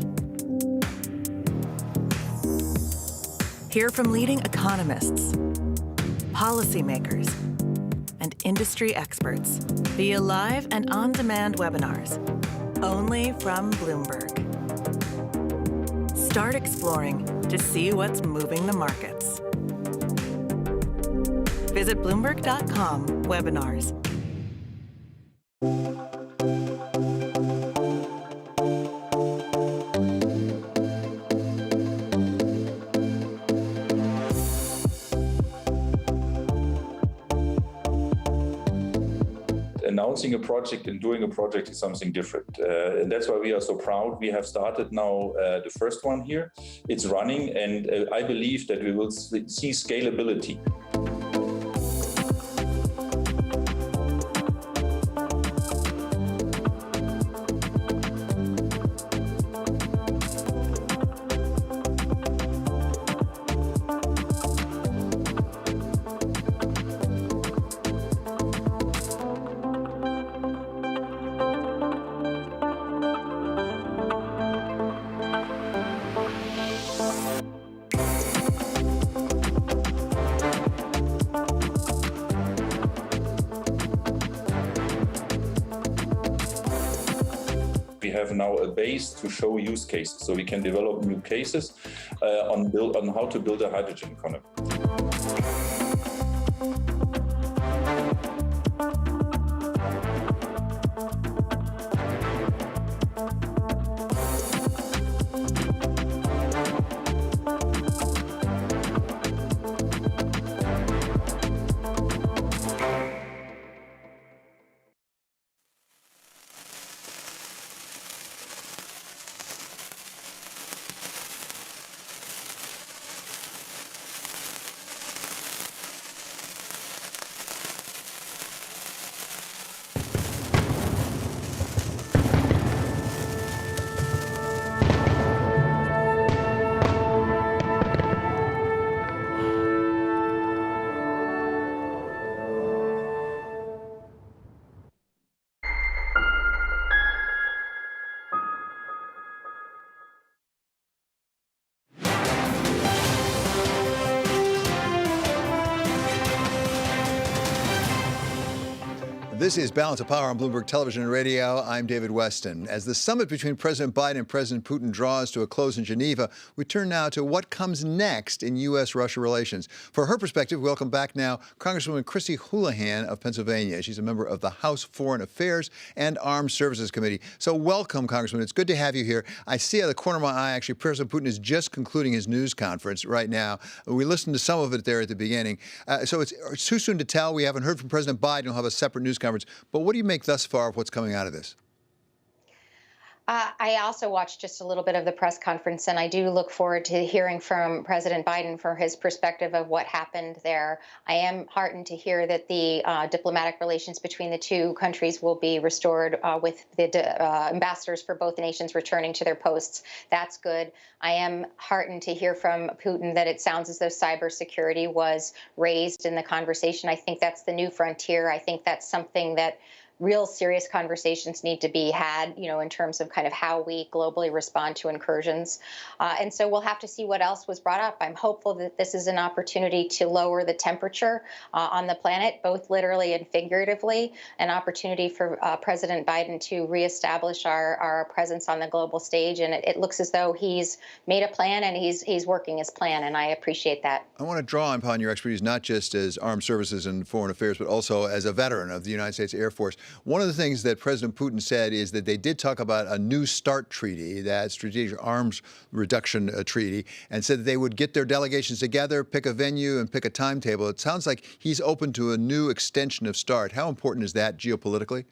Hear from leading economists, policymakers, and industry experts via live and on-demand webinars, only from Bloomberg. Start exploring to see what's moving the markets. Visit Bloomberg.com/webinars. Announcing a project and doing a project is something different. And that's why we are so proud. We have started now the first one here. It's running, and I believe that we will see scalability. We have now a base to show use cases, so we can develop new cases on how to build a hydrogen economy. This is Balance of Power on Bloomberg Television and Radio. I'm David Weston. As the summit between President Biden and President Putin draws to a close in Geneva, we turn now to what comes next in U.S.-Russia relations. For her perspective, welcome back now Congresswoman Chrissy Houlihan of Pennsylvania. She's a member of the House Foreign Affairs and Armed Services Committee. So welcome, Congresswoman. It's good to have you here. I see out of the corner of my eye, actually, President Putin is just concluding his news conference right now. We listened to some of it there at the beginning. So it's too soon to tell. We haven't heard from President Biden. He'll have a separate news conference. But what do you make thus far of what's coming out of this? I also watched just a little bit of the press conference, and I do look forward to hearing from President Biden for his perspective of what happened there. I am heartened to hear that the diplomatic relations between the two countries will be restored with the ambassadors for both nations returning to their posts. That's good. I am heartened to hear from Putin that it sounds as though cybersecurity was raised in the conversation. I think that's the new frontier. I think that's something that real serious conversations need to be had, in terms of kind of how we globally respond to incursions. And so we'll have to see what else was brought up. I'm hopeful that this is an opportunity to lower the temperature on the planet, both literally and figuratively, an opportunity for President Biden to reestablish our presence on the global stage. And it looks as though he's made a plan and he's working his plan, and I appreciate that. I want to draw upon your expertise, not just as armed services and foreign affairs, but also as a veteran of the United States Air Force. One of the things that President Putin said is that they did talk about a New START treaty, that strategic arms reduction treaty, and said that they would get their delegations together, pick a venue, and pick a timetable. It sounds like he's open to a new extension of START. How important is that geopolitically?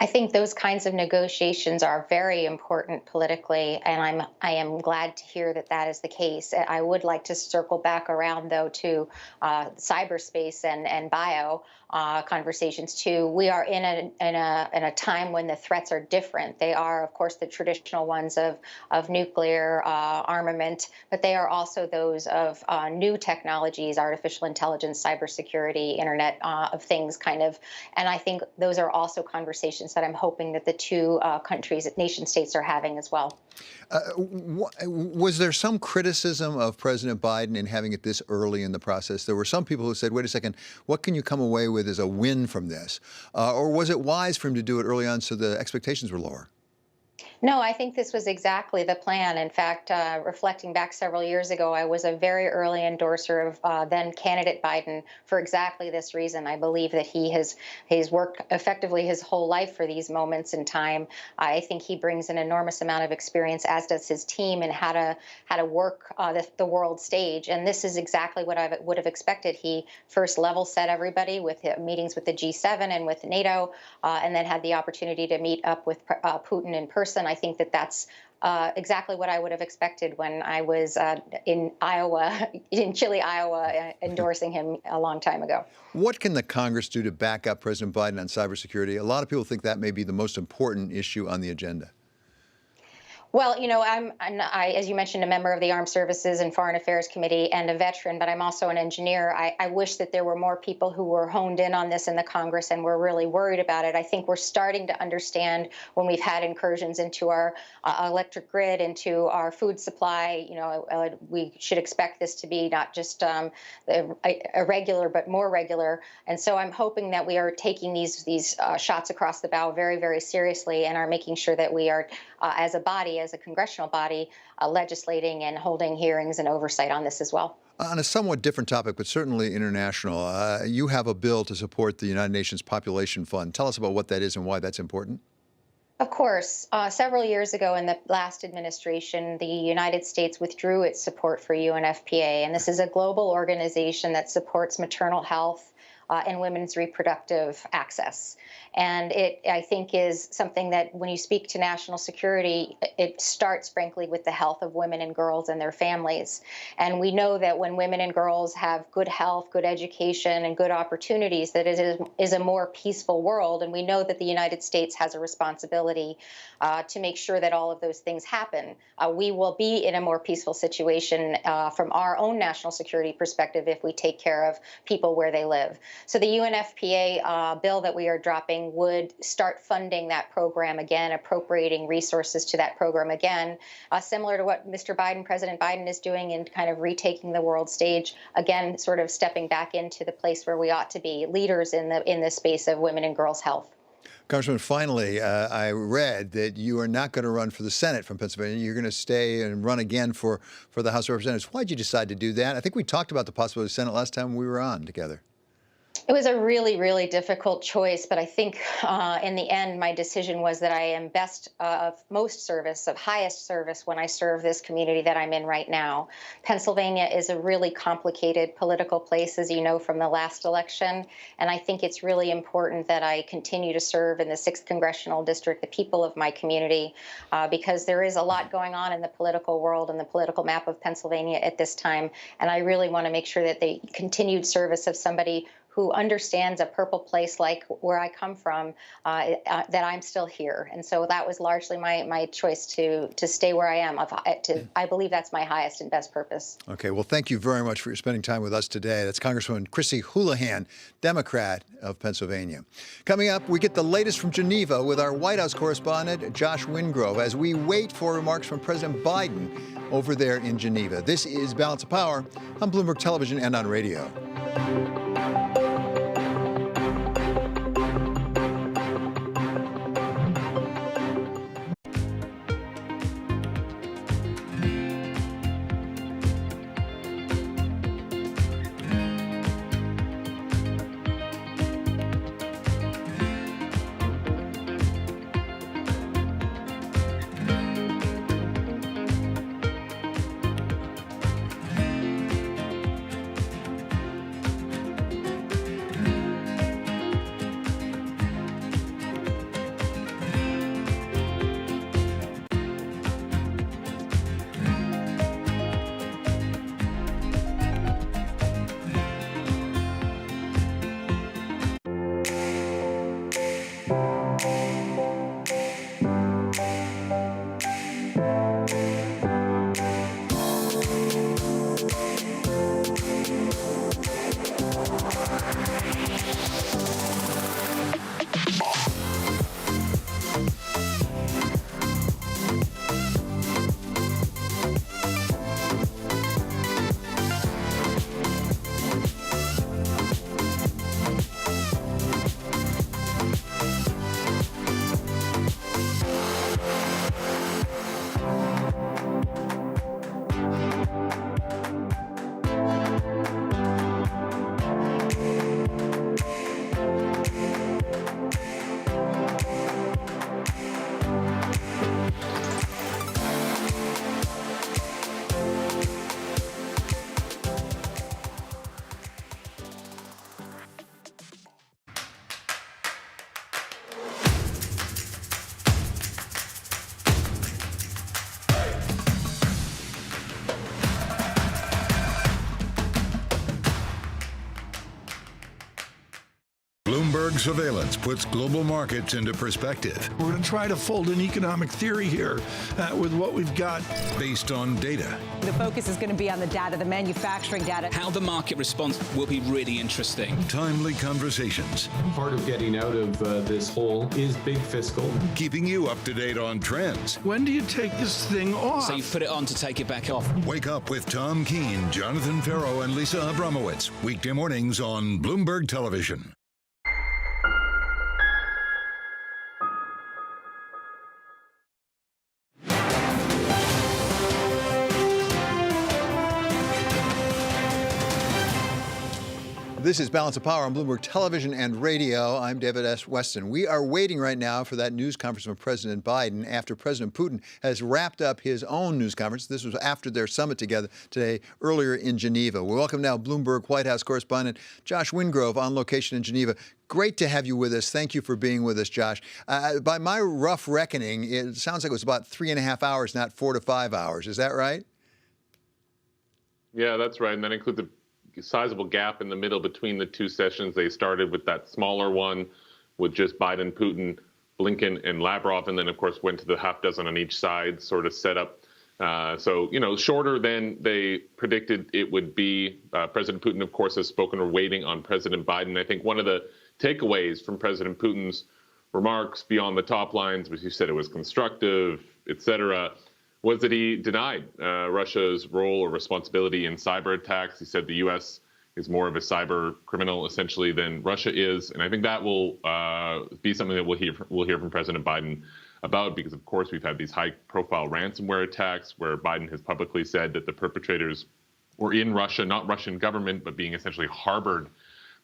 I think those kinds of negotiations are very important politically, and I am glad to hear that that is the case. I would like to circle back around, though, to cyberspace and bio conversations too. We are in a time when the threats are different. They are, of course, the traditional ones of nuclear armament, but they are also those of new technologies, artificial intelligence, cybersecurity, Internet of Things, kind of. And I think those are also conversations that I'm hoping that the two countries, nation states, are having as well. Was there some criticism of President Biden in having it this early in the process? There were some people who said, wait a second, what can you come away with as a win from this? Or was it wise for him to do it early on so the expectations were lower? No, I think this was exactly the plan. In fact, reflecting back several years ago, I was a very early endorser of then candidate Biden for exactly this reason. I believe that he's worked effectively his whole life for these moments in time. I think he brings an enormous amount of experience, as does his team, in how to work the world stage. And this is exactly what I would have expected. He first level set everybody with meetings with the G7 and with NATO, and then had the opportunity to meet up with Putin in person. I think that that's exactly what I would have expected when I was in Chile, Iowa, endorsing him a long time ago. What can the Congress do to back up President Biden on cybersecurity? A lot of people think that may be the most important issue on the agenda. Well, I'm, as you mentioned, a member of the Armed Services and Foreign Affairs Committee and a veteran, but I'm also an engineer. I wish that there were more people who were honed in on this in the Congress and were really worried about it. I think we're starting to understand when we've had incursions into our electric grid, into our food supply. We should expect this to be not just irregular, but more regular. And so I'm hoping that we are taking these shots across the bow very, very seriously and are making sure that we are, as a body, as a congressional body, legislating and holding hearings and oversight on this as well. On a somewhat different topic, but certainly international, you have a bill to support the United Nations Population Fund. Tell us about what that is and why that's important. Of course. Several years ago in the last administration, the United States withdrew its support for UNFPA, and this is a global organization that supports maternal health and women's reproductive access. And it, I think, is something that when you speak to national security, it starts, frankly, with the health of women and girls and their families. And we know that when women and girls have good health, good education, and good opportunities, that it is a more peaceful world. And we know that the United States has a responsibility to make sure that all of those things happen. We will be in a more peaceful situation from our own national security perspective if we take care of people where they live. So the UNFPA bill that we are dropping would start funding that program again, appropriating resources to that program again, similar to what President Biden is doing in kind of retaking the world stage, again, sort of stepping back into the place where we ought to be, leaders in the space of women and girls' health. Congressman, finally, I read that you are not going to run for the Senate from Pennsylvania. You're going to stay and run again for the House of Representatives. Why did you decide to do that? I think we talked about the possibility of the Senate last time we were on together. It was a really, really difficult choice, but I think in the end, my decision was that I am best of most service, of highest service when I serve this community that I'm in right now. Pennsylvania is a really complicated political place, as you know from the last election, and I think it's really important that I continue to serve in the 6th Congressional District, the people of my community, because there is a lot going on in the political world and the political map of Pennsylvania at this time, and I really want to make sure that the continued service of somebody who understands a purple place like where I come from, that I'm still here. And so that was largely my choice to stay where I am. I believe that's my highest and best purpose. Okay, well, thank you very much for spending time with us today. That's Congresswoman Chrissy Houlihan, Democrat of Pennsylvania. Coming up, we get the latest from Geneva with our White House correspondent, Josh Wingrove, as we wait for remarks from President Biden over there in Geneva. This is Balance of Power on Bloomberg Television and on radio. Bloomberg surveillance puts global markets into perspective. We're going to try to fold an economic theory here with what we've got. Based on data. The focus is going to be on the data, the manufacturing data. How the market responds will be really interesting. Timely conversations. Part of getting out of this hole is big fiscal. Keeping you up to date on trends. When do you take this thing off? So you put it on to take it back off. Wake up with Tom Keene, Jonathan Farrow, and Lisa Abramowitz. Weekday mornings on Bloomberg Television. This is Balance of Power on Bloomberg Television and Radio. I'm David S. Weston. We are waiting right now for that news conference from President Biden after President Putin has wrapped up his own news conference. This was after their summit together today, earlier in Geneva. We welcome now Bloomberg White House correspondent Josh Wingrove on location in Geneva. Great to have you with us. Thank you for being with us, Josh. By my rough reckoning, it sounds like it was about 3.5 hours, not 4 to 5 hours. Is that right? Yeah, that's right. And that includes a sizable gap in the middle between the two sessions. They started with that smaller one with just Biden, Putin, Blinken, and Lavrov, and then, of course, went to the half dozen on each side sort of setup. So, shorter than they predicted it would be. President Putin, of course, has spoken or waiting on President Biden. I think one of the takeaways from President Putin's remarks beyond the top lines, which he said it was constructive, et cetera, was that he denied Russia's role or responsibility in cyber attacks. He said the U.S. is more of a cyber criminal, essentially, than Russia is. And I think that will be something that we'll hear from President Biden about, because, of course, we've had these high-profile ransomware attacks where Biden has publicly said that the perpetrators were in Russia, not Russian government, but being essentially harbored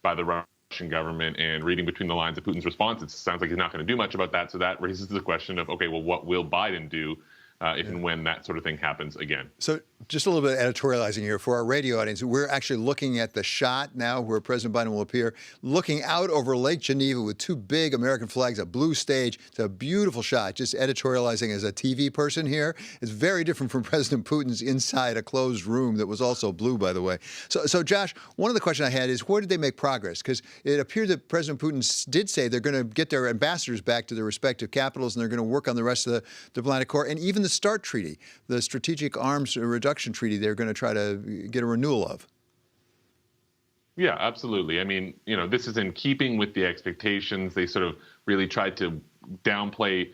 by the Russian government, and reading between the lines of Putin's response, it sounds like he's not going to do much about that. So that raises the question of, okay, well, what will Biden do if and when that sort of thing happens again? So just a little bit of editorializing here for our radio audience. We're actually looking at the shot now where President Biden will appear, looking out over Lake Geneva with two big American flags, a blue stage. It's a beautiful shot. Just editorializing as a TV person here. It's very different from President Putin's inside a closed room that was also blue, by the way. So Josh, one of the questions I had is, where did they make progress? Because it appeared that President Putin did say they're going to get their ambassadors back to their respective capitals and they're going to work on the rest of the diplomatic corps. And even the START treaty, the Strategic Arms Reduction Treaty, they're going to try to get a renewal of. Yeah, absolutely. I mean, this is in keeping with the expectations. They sort of really tried to downplay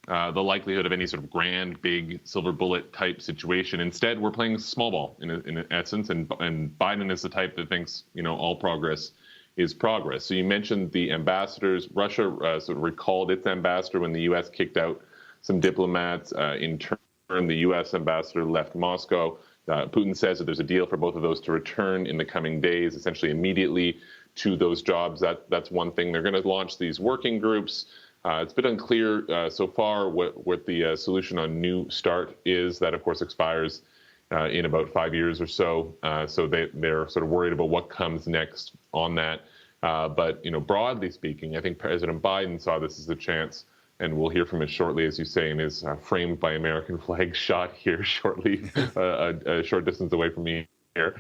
the likelihood of any sort of grand, big silver bullet type situation. Instead, we're playing small ball in essence, and Biden is the type that thinks, all progress is progress. So you mentioned the ambassadors. Russia sort of recalled its ambassador when the U.S. kicked out some diplomats. In turn, the U.S. ambassador left Moscow. Putin says that there's a deal for both of those to return in the coming days, essentially immediately to those jobs. That's one thing. They're going to launch these working groups. It's been unclear so far what the solution on New START is. That, of course, expires in about 5 years or so. So they're sort of worried about what comes next on that. But broadly speaking, I think President Biden saw this as a chance, and we'll hear from it shortly, as you say, in his framed by American flag shot here shortly, a short distance away from me here.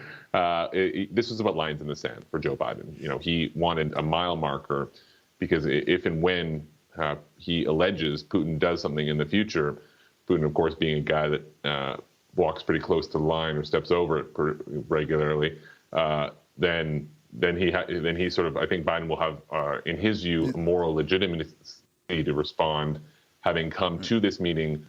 This was about lines in the sand for Joe Biden. He wanted a mile marker because if and when he alleges Putin does something in the future, Putin, of course, being a guy that walks pretty close to the line or steps over it regularly, then he sort of, I think Biden will have, in his view, moral legitimacy to respond, having come to this meeting,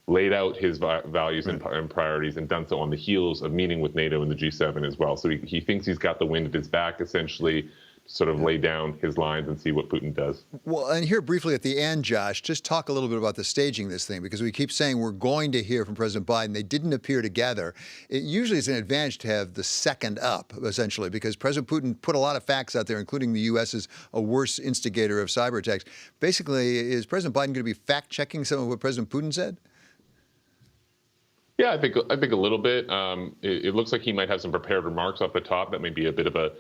laid out his values and priorities and done so on the heels of meeting with NATO and the G7 as well. So he thinks he's got the wind at his back, essentially, to sort of lay down his lines and see what Putin does. Well, and here briefly at the end, Josh, just talk a little bit about the staging this thing, because we keep saying we're going to hear from President Biden. They didn't appear together. It usually is an advantage to have the second up, essentially, because President Putin put a lot of facts out there, including the U.S. as a worse instigator of cyber attacks. Basically, is President Biden going to be fact-checking some of what President Putin said? Yeah, I think a little bit. It looks like he might have some prepared remarks off the top that may be a bit of a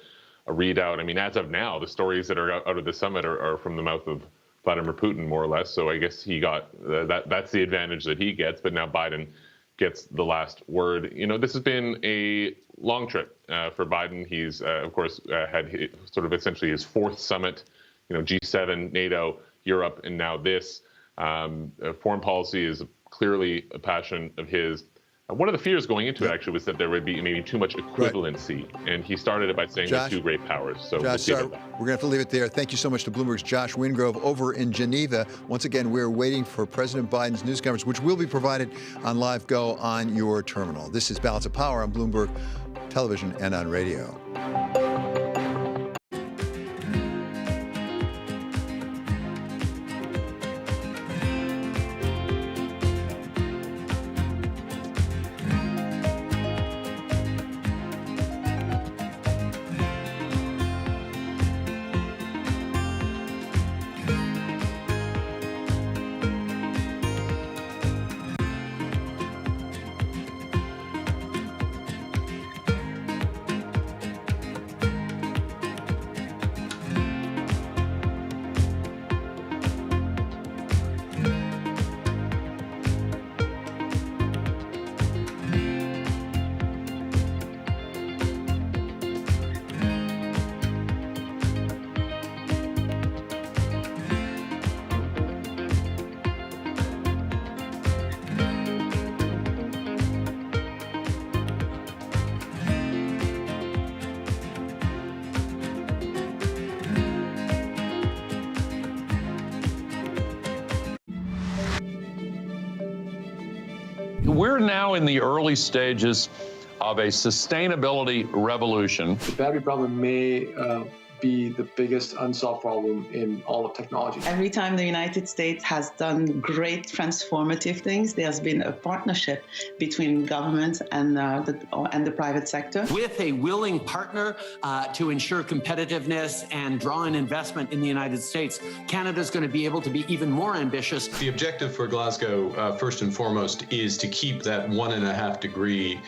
readout. I mean, as of now, the stories that are out of the summit are from the mouth of Vladimir Putin, more or less. So I guess he got that's the advantage that he gets. But now Biden gets the last word. This has been a long trip for Biden. He's, of course, had sort of essentially his fourth summit, G7, NATO, Europe, and now this. Foreign policy is clearly a passion of his. One of the fears going into it, actually, was that there would be maybe too much equivalency. Right. And he started it by saying there's two great powers. So Josh, we're going to have to leave it there. Thank you so much to Bloomberg's Josh Wingrove over in Geneva. Once again, we're waiting for President Biden's news conference, which will be provided on Live Go on your terminal. This is Balance of Power on Bloomberg Television and on radio. We're now in the early stages of a sustainability revolution. The battery problem may be the biggest unsolved problem in all of technology. Every time the United States has done great transformative things, there's been a partnership between government and the private sector. With a willing partner to ensure competitiveness and draw in investment in the United States, Canada's going to be able to be even more ambitious. The objective for Glasgow, first and foremost, is to keep that 1.5 degree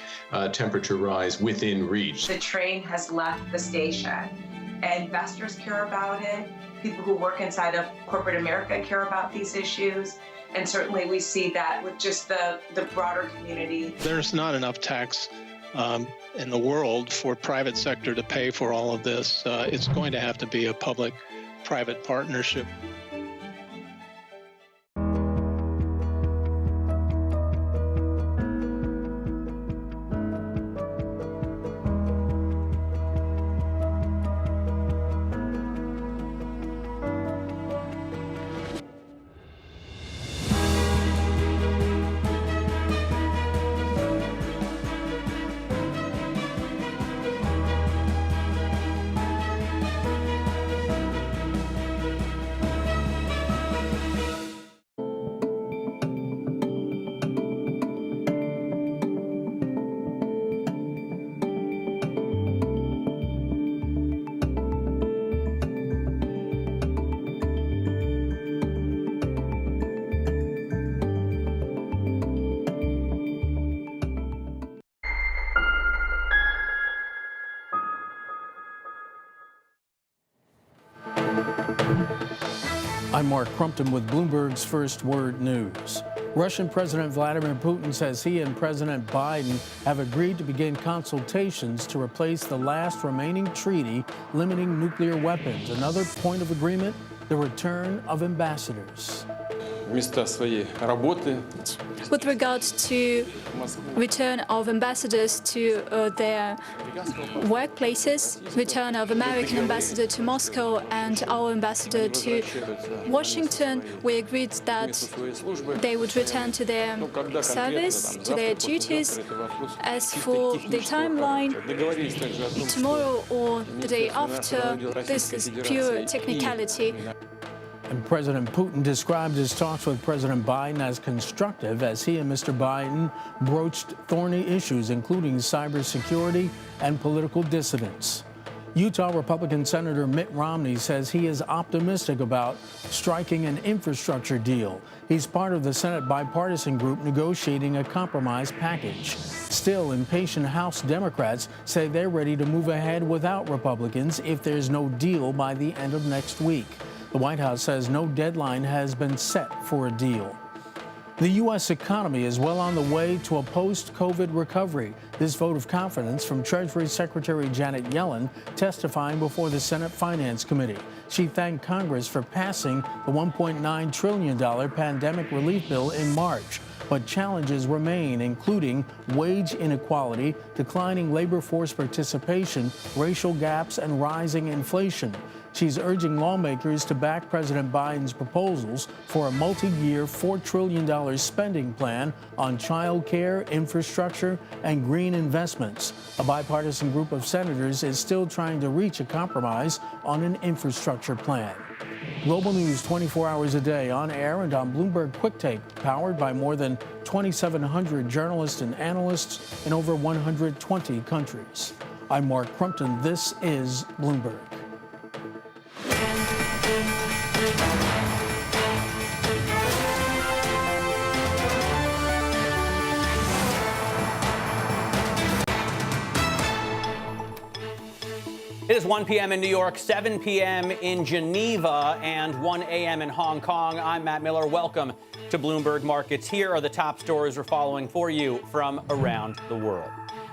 temperature rise within reach. The train has left the station. Investors care about it. People who work inside of corporate America care about these issues. And certainly we see that with just the broader community. There's not enough tax in the world for private sector to pay for all of this. It's going to have to be a public-private partnership. I'm Mark Crumpton with Bloomberg's First Word News. Russian President Vladimir Putin says he and President Biden have agreed to begin consultations to replace the last remaining treaty limiting nuclear weapons. Another point of agreement, the return of ambassadors. With regards to return of ambassadors to their workplaces, return of American ambassador to Moscow and our ambassador to Washington, we agreed that they would return to their service, to their duties. As for the timeline, tomorrow or the day after, this is pure technicality. And President Putin described his talks with President Biden as constructive as he and Mr. Biden broached thorny issues, including cybersecurity and political dissidents. Utah Republican Senator Mitt Romney says he is optimistic about striking an infrastructure deal. He's part of the Senate bipartisan group negotiating a compromise package. Still, impatient House Democrats say they're ready to move ahead without Republicans if there's no deal by the end of next week. The White House says no deadline has been set for a deal. The U.S. economy is well on the way to a post-COVID recovery. This vote of confidence from Treasury Secretary Janet Yellen testifying before the Senate Finance Committee. She thanked Congress for passing the $1.9 trillion pandemic relief bill in March. But challenges remain, including wage inequality, declining labor force participation, racial gaps, and rising inflation. She's urging lawmakers to back President Biden's proposals for a multi-year $4 trillion spending plan on child care, infrastructure, and green investments. A bipartisan group of senators is still trying to reach a compromise on an infrastructure plan. Global news 24 hours a day on air and on Bloomberg Quick Take, powered by more than 2,700 journalists and analysts in over 120 countries. I'm Mark Crumpton. This is Bloomberg. It is 1 p.m. in New York, 7 p.m. in Geneva, and 1 a.m. in Hong Kong. I'm Matt Miller. Welcome to Bloomberg Markets. Here are the top stories we're following for you from around the world.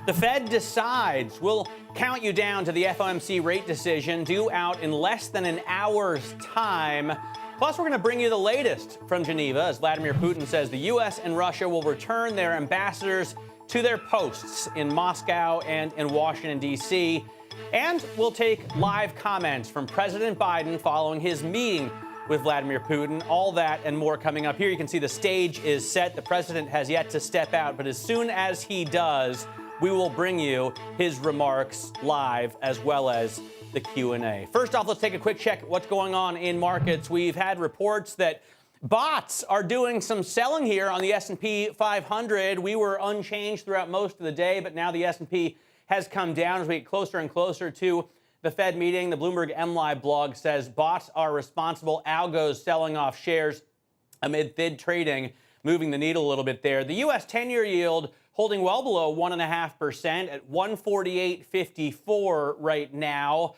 The Fed decides. We'll count you down to the FOMC rate decision due out in less than an hour's time. Plus, we're going to bring you the latest from Geneva as Vladimir Putin says the U.S. and Russia will return their ambassadors to their posts in Moscow and in Washington, D.C., and we'll take live comments from President Biden following his meeting with Vladimir Putin. All that and more coming up. Here you can see the stage is set. The president has yet to step out, but as soon as he does, we will bring you his remarks live as well as the Q&A. First off, let's take a quick check at what's going on in markets. We've had reports that bots are doing some selling here on the S&P 500. We were unchanged throughout most of the day, but now the S&P has come down as we get closer and closer to the Fed meeting. The Bloomberg MLive blog says bots are responsible. Algos selling off shares amid FID trading, moving the needle a little bit there. The U.S. 10-year yield holding well below 1.5% at 148.54 right now.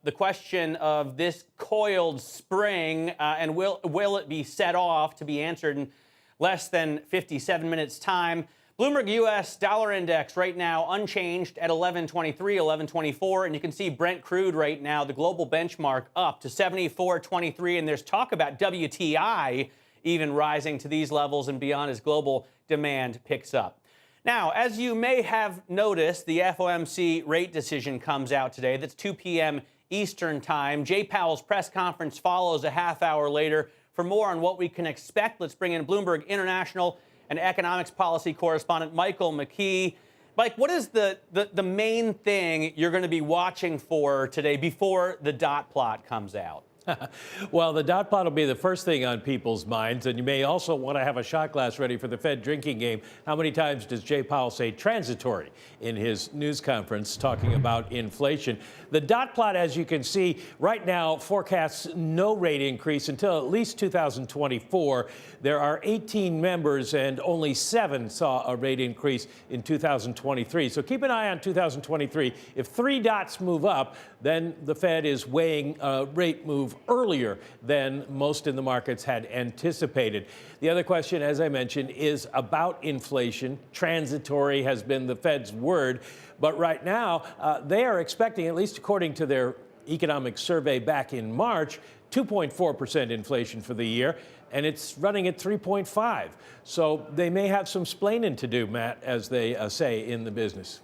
The question of this coiled spring and will it be set off to be answered in less than 57 minutes time. Bloomberg U.S. dollar index right now unchanged at 11.23, 11.24, and you can see Brent crude right now, the global benchmark, up to 74.23, and there's talk about WTI even rising to these levels and beyond as global demand picks up. Now, as you may have noticed, the FOMC rate decision comes out today. That's 2 p.m. Eastern time. Jay Powell's press conference follows a half hour later. For more on what we can expect, let's bring in Bloomberg International and economics policy correspondent Michael McKee. Mike, what is the main thing you're going to be watching for today before the dot plot comes out? Well, the dot plot will be the first thing on people's minds, and you may also want to have a shot glass ready for the Fed drinking game. How many times does Jay Powell say transitory in his news conference talking about inflation? The dot plot, as you can see, right now forecasts no rate increase until at least 2024. There are 18 members, and only 7 saw a rate increase in 2023. So keep an eye on 2023. If 3 dots move up, then the Fed is weighing a rate move earlier than most in the markets had anticipated. The other question, as I mentioned, is about inflation. Transitory has been the Fed's word, but right now they are expecting, at least according to their economic survey back in March, 2.4% inflation for the year, and it's running at 3.5. So they may have some splaining to do, Matt, as they say in the business.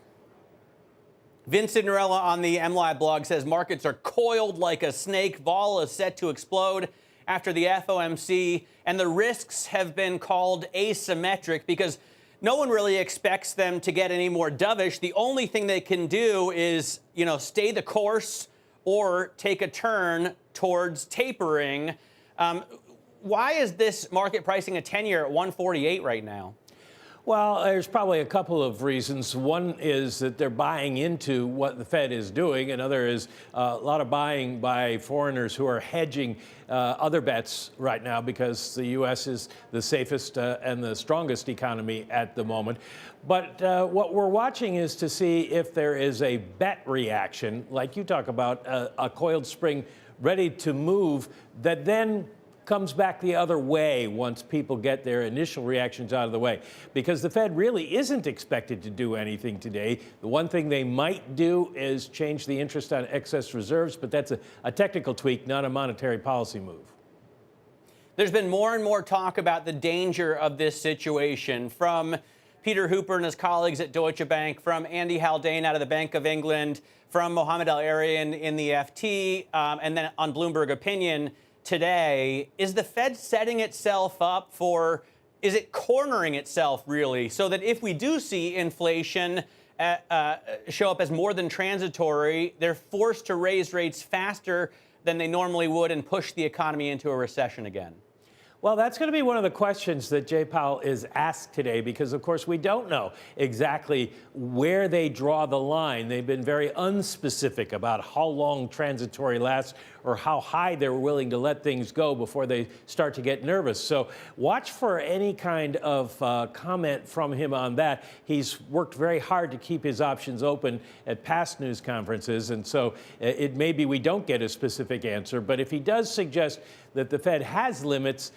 Vince Signorella on the MLive blog says markets are coiled like a snake. Vol is set to explode after the FOMC, and the risks have been called asymmetric because no one really expects them to get any more dovish. The only thing they can do is, stay the course or take a turn towards tapering. Why is this market pricing a 10-year at 148 right now? Well, there's probably a couple of reasons. One is that they're buying into what the Fed is doing. Another is a lot of buying by foreigners who are hedging other bets right now because the U.S. is the safest and the strongest economy at the moment. But what we're watching is to see if there is a bet reaction, like you talk about, a coiled spring ready to move that then comes back the other way once people get their initial reactions out of the way. Because the Fed really isn't expected to do anything today. The one thing they might do is change the interest on excess reserves, but that's a technical tweak, not a monetary policy move. There's been more and more talk about the danger of this situation from Peter Hooper and his colleagues at Deutsche Bank, from Andy Haldane out of the Bank of England, from Mohamed El-Erian in the FT, and then on Bloomberg Opinion today. Is the Fed setting itself up for, is it cornering itself really, so that if we do see inflation show up as more than transitory, they're forced to raise rates faster than they normally would and push the economy into a recession again? Well, that's going to be one of the questions that Jay Powell is asked today because, of course, we don't know exactly where they draw the line. They've been very unspecific about how long transitory lasts or how high they're willing to let things go before they start to get nervous. So watch for any kind of comment from him on that. He's worked very hard to keep his options open at past news conferences, and so it may be we don't get a specific answer. But if he does suggest that the Fed has limits,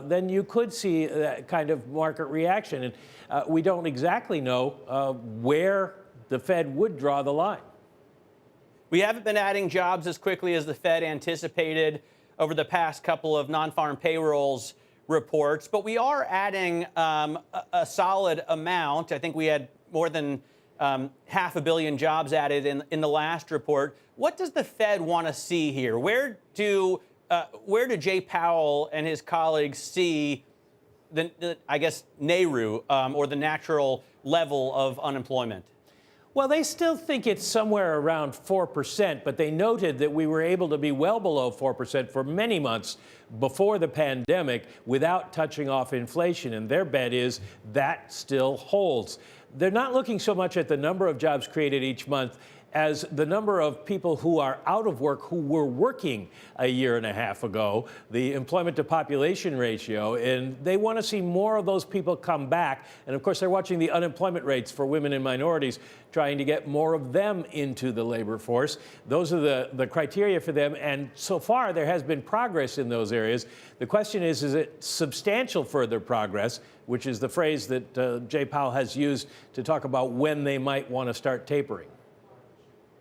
then you could see that kind of market reaction. And we don't exactly know where the Fed would draw the line. We haven't been adding jobs as quickly as the Fed anticipated over the past couple of non-farm payrolls reports, but we are adding a solid amount. I think we had more than 500 million jobs added in the last report. What does the Fed want to see here? Where do Jay Powell and his colleagues see the NAIRU, or the natural level of unemployment? Well, they still think it's somewhere around 4%, but they noted that we were able to be well below 4% for many months before the pandemic without touching off inflation, and their bet is that still holds. They're not looking so much at the number of jobs created each month as the number of people who are out of work who were working a year and a half ago, the employment to population ratio, and they want to see more of those people come back. And of course, they're watching the unemployment rates for women and minorities, trying to get more of them into the labor force. Those are the criteria for them, and so far there has been progress in those areas. The question is it substantial further progress, which is the phrase that Jay Powell has used to talk about when they might want to start tapering?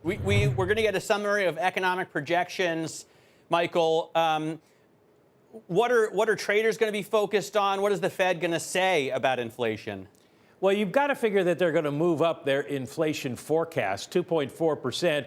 We're going to get a summary of economic projections, Michael. What are traders going to be focused on? What is the Fed going to say about inflation? Well, you've got to figure that they're going to move up their inflation forecast. 2.4%,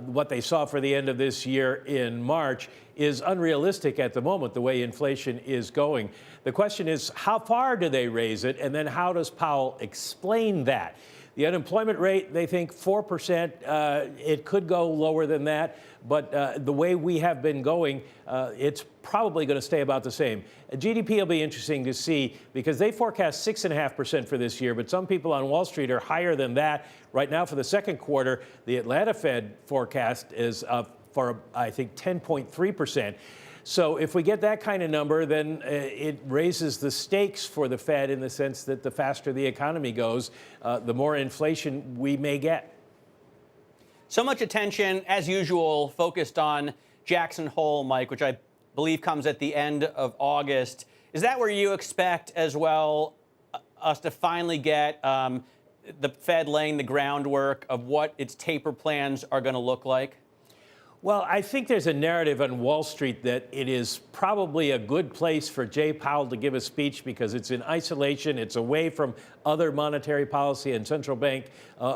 what they saw for the end of this year in March, is unrealistic at the moment, the way inflation is going. The question is, how far do they raise it? And then how does Powell explain that? The unemployment rate, they think 4%. It could go lower than that, but the way we have been going, it's probably going to stay about the same. GDP will be interesting to see because they forecast 6.5% for this year, but some people on Wall Street are higher than that. Right now, for the second quarter, the Atlanta Fed forecast is up for, I think, 10.3%. So if we get that kind of number, then it raises the stakes for the Fed in the sense that the faster the economy goes, the more inflation we may get. So much attention, as usual, focused on Jackson Hole, Mike, which I believe comes at the end of August. Is that where you expect as well us to finally get the Fed laying the groundwork of what its taper plans are going to look like? Well, I think there's a narrative on Wall Street that it is probably a good place for Jay Powell to give a speech because it's in isolation, it's away from other monetary policy and central bank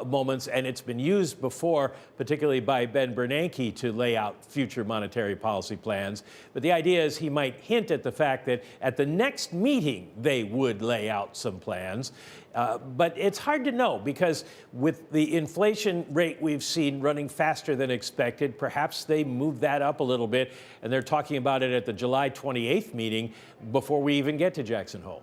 moments, and it's been used before, particularly by Ben Bernanke, to lay out future monetary policy plans. But the idea is he might hint at the fact that at the next meeting they would lay out some plans. But it's hard to know because with the inflation rate we've seen running faster than expected, perhaps they move that up a little bit, and they're talking about it at the July 28th meeting before we even get to Jackson Hole.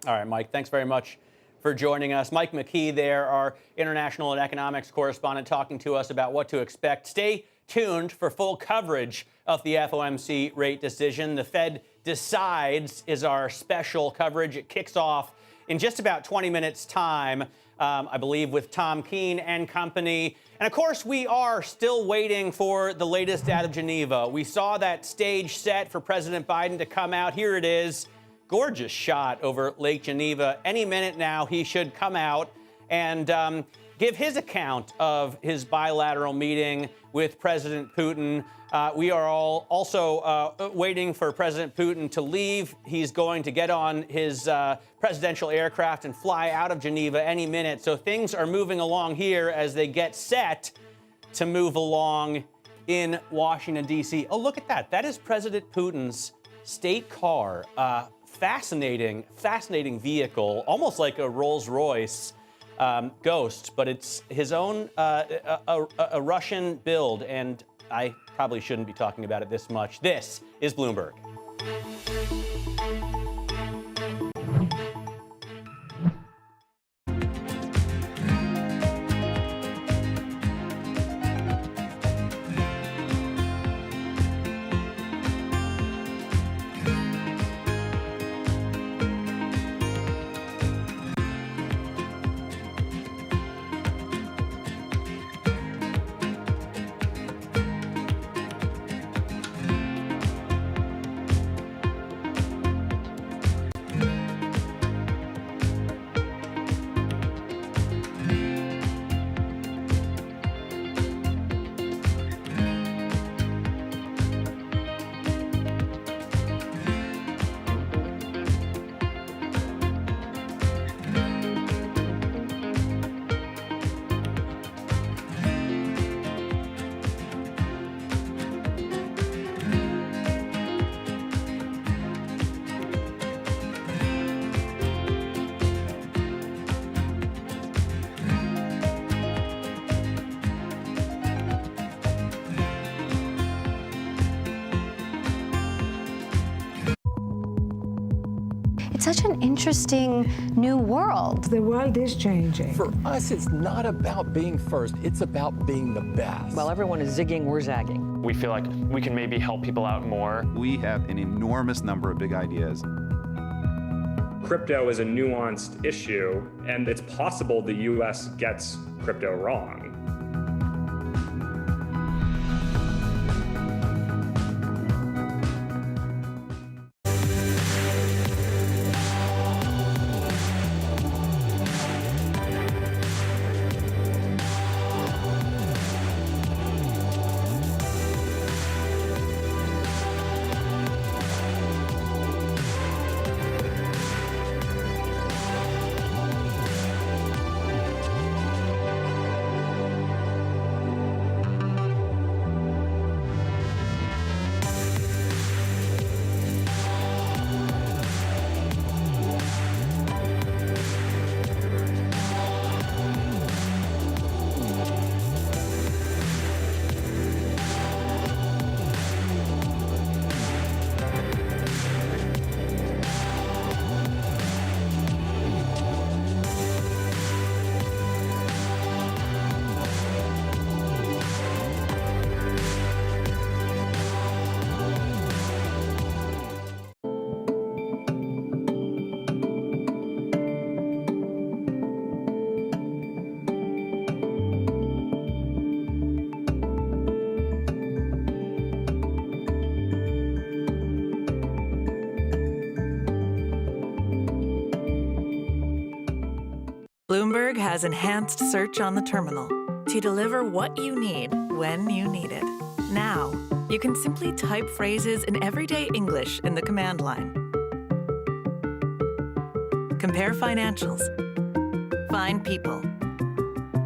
All right, Mike, thanks very much for joining us. Mike McKee there, our international and economics correspondent, talking to us about what to expect. Stay tuned for full coverage of the FOMC rate decision. The Fed Decides is our special coverage. It kicks off in just about 20 minutes' time, I believe, with Tom Keene and company. And of course, we are still waiting for the latest out of Geneva. We saw that stage set for President Biden to come out. Here it is. Gorgeous shot over Lake Geneva. Any minute now, he should come out and give his account of his bilateral meeting with President Putin. We are all also waiting for President Putin to leave. He's going to get on his presidential aircraft and fly out of Geneva any minute. So things are moving along here as they get set to move along in Washington, D.C. Oh, look at that. That is President Putin's state car. Fascinating vehicle, almost like a Rolls-Royce Ghost, but it's his own a Russian build, and I probably shouldn't be talking about it this much. This is Bloomberg. It's such an interesting new world. The world is changing. For us, it's not about being first, it's about being the best. While everyone is zigging, we're zagging. We feel like we can maybe help people out more. We have an enormous number of big ideas. Crypto is a nuanced issue, and it's possible the US gets crypto wrong. Bloomberg has enhanced search on the terminal to deliver what you need when you need it. Now, you can simply type phrases in everyday English in the command line. Compare financials. Find people.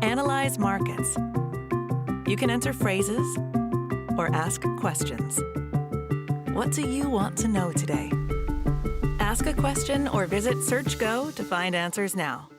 Analyze markets. You can enter phrases or ask questions. What do you want to know today? Ask a question or visit SearchGo to find answers now.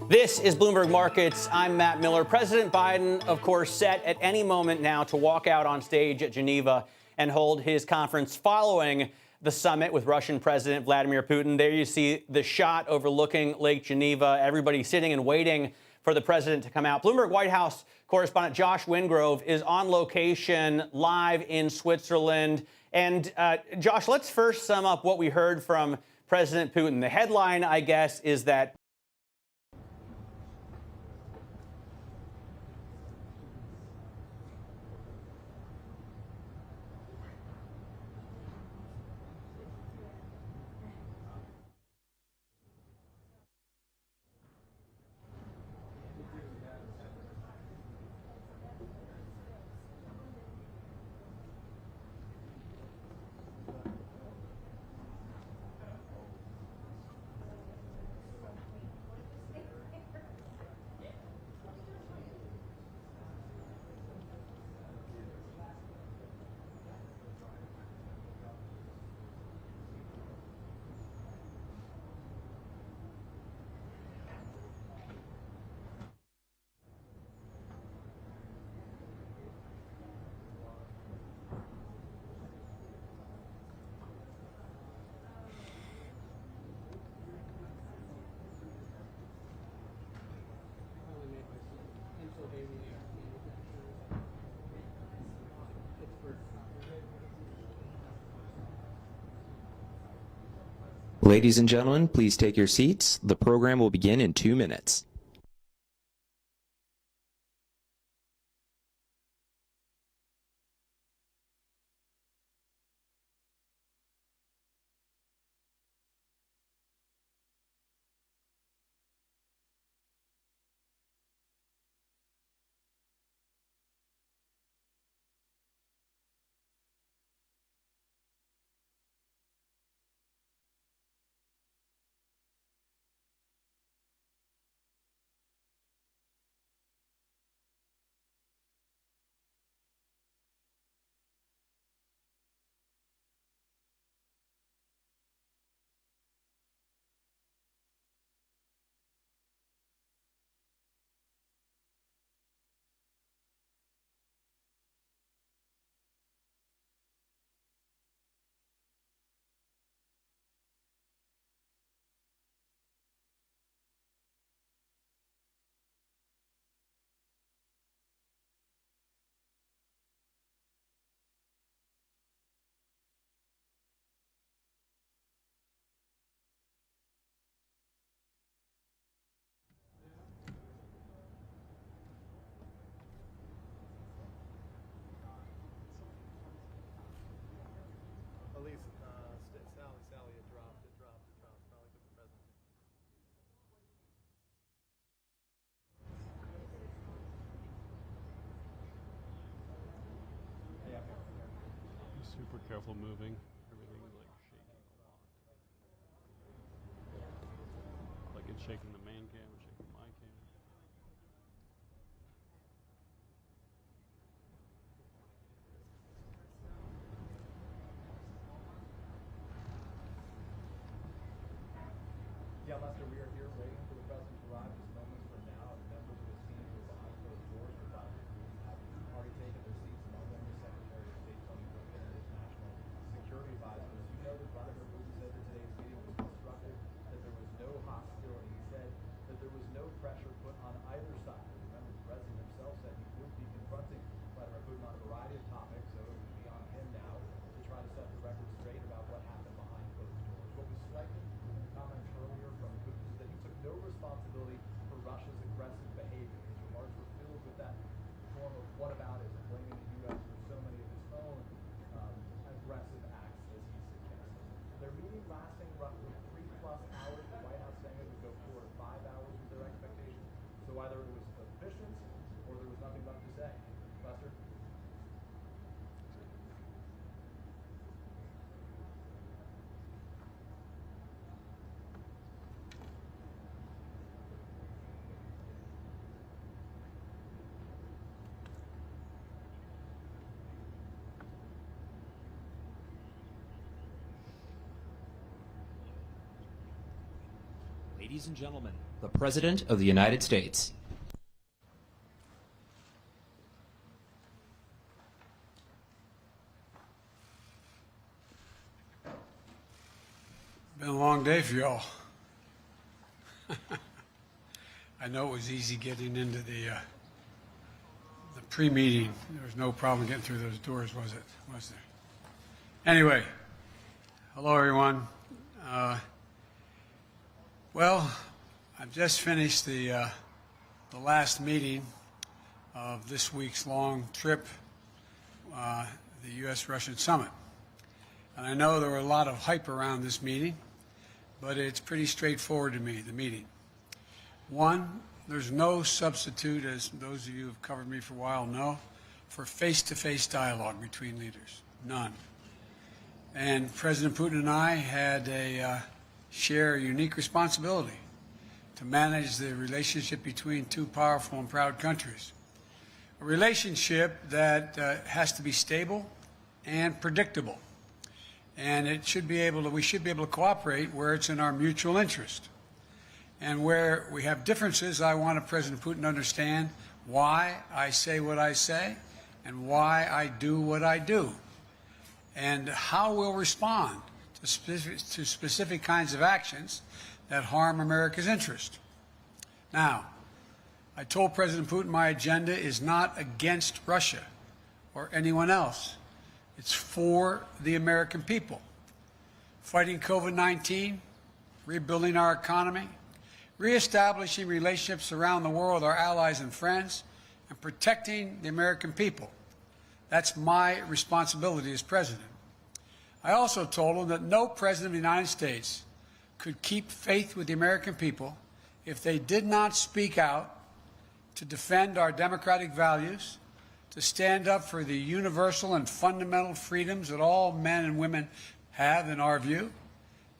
This is Bloomberg Markets. I'm Matt Miller. President Biden, of course, set at any moment now to walk out on stage at Geneva and hold his conference following the summit with Russian President Vladimir Putin. There you see the shot overlooking Lake Geneva, everybody sitting and waiting for the president to come out. Bloomberg White House correspondent Josh Wingrove is on location live in Switzerland. And Josh, let's first sum up what we heard from President Putin. The headline, I guess, is that Ladies and gentlemen, please take your seats. The program will begin in 2 minutes. careful moving. Everything is like shaking a lot. Like it's shaking the man cam, it's shaking my cam. Yeah, Lester, we are here waiting for the president to arrive just moments from now. And members of his team who are behind closed doors for Vladimir Putin have already taken their seats, among them the Secretary of State Tony Blinken and his national security advisors. You know that Vladimir Putin said that today's meeting was constructive, that there was no hostility. He said that there was no pressure put on either side. Remember, the president himself said he would be confronting Vladimir Putin on a variety of topics, so it would be on him now to try to set the record straight about what happened behind closed doors. What was striking in the comments earlier from Putin is that he took no responsibility for Russia's aggressive behavior. His remarks were filled with that form of whataboutism, blaming the U.S. for so many of his own aggressive acts, as he suggested. Their meeting lasting roughly 3+ hours, the White House saying it would go 4 to 5 hours was their expectation. So either it was efficient or there was nothing left to say. Lester? Ladies and gentlemen, the President of the United States. Been a long day for y'all. I know it was easy getting into the pre-meeting. There was no problem getting through those doors, was it? Was there? Anyway, hello everyone. Well, I've just finished the last meeting of this week's long trip, the U.S.-Russian summit. And I know there were a lot of hype around this meeting, but it's pretty straightforward to me, the meeting. One, there's no substitute, as those of you who have covered me for a while know, for face-to-face dialogue between leaders. None. And President Putin and I had share a unique responsibility to manage the relationship between two powerful and proud countries. A relationship that has to be stable and predictable. And we should be able to cooperate where it's in our mutual interest. And where we have differences, I want President Putin to understand why I say what I say and why I do what I do, and how we'll respond to specific kinds of actions that harm America's interest. Now, I told President Putin my agenda is not against Russia or anyone else. It's for the American people. Fighting COVID-19, rebuilding our economy, reestablishing relationships around the world with our allies and friends, and protecting the American people. That's my responsibility as president. I also told him that no president of the United States could keep faith with the American people if they did not speak out to defend our democratic values, to stand up for the universal and fundamental freedoms that all men and women have, in our view.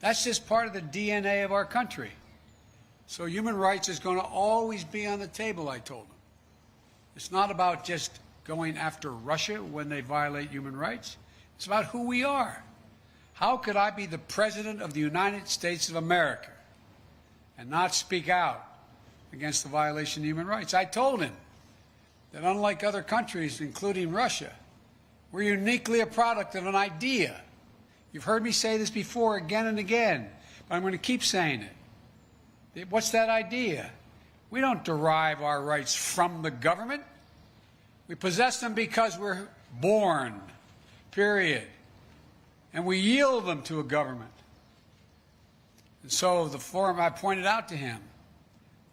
That's just part of the DNA of our country. So human rights is going to always be on the table, I told him. It's not about just going after Russia when they violate human rights. It's about who we are. How could I be the President of the United States of America and not speak out against the violation of human rights? I told him that unlike other countries, including Russia, we're uniquely a product of an idea. You've heard me say this before again and again, but I'm going to keep saying it. What's that idea? We don't derive our rights from the government. We possess them because we're born, period. And we yield them to a government. And so the forum, I pointed out to him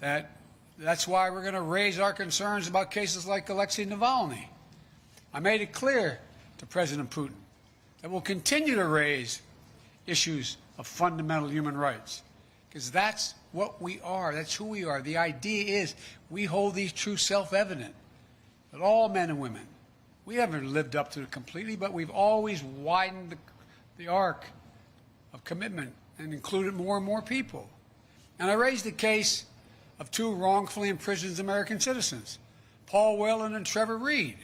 that that's why we're going to raise our concerns about cases like Alexei Navalny. I made it clear to President Putin that we'll continue to raise issues of fundamental human rights, because that's what we are. That's who we are. The idea is we hold these truths self-evident, that all men and women We haven't lived up to it completely, but we've always widened the arc of commitment and included more and more people. And I raised the case of two wrongfully imprisoned American citizens, Paul Whelan and Trevor Reed.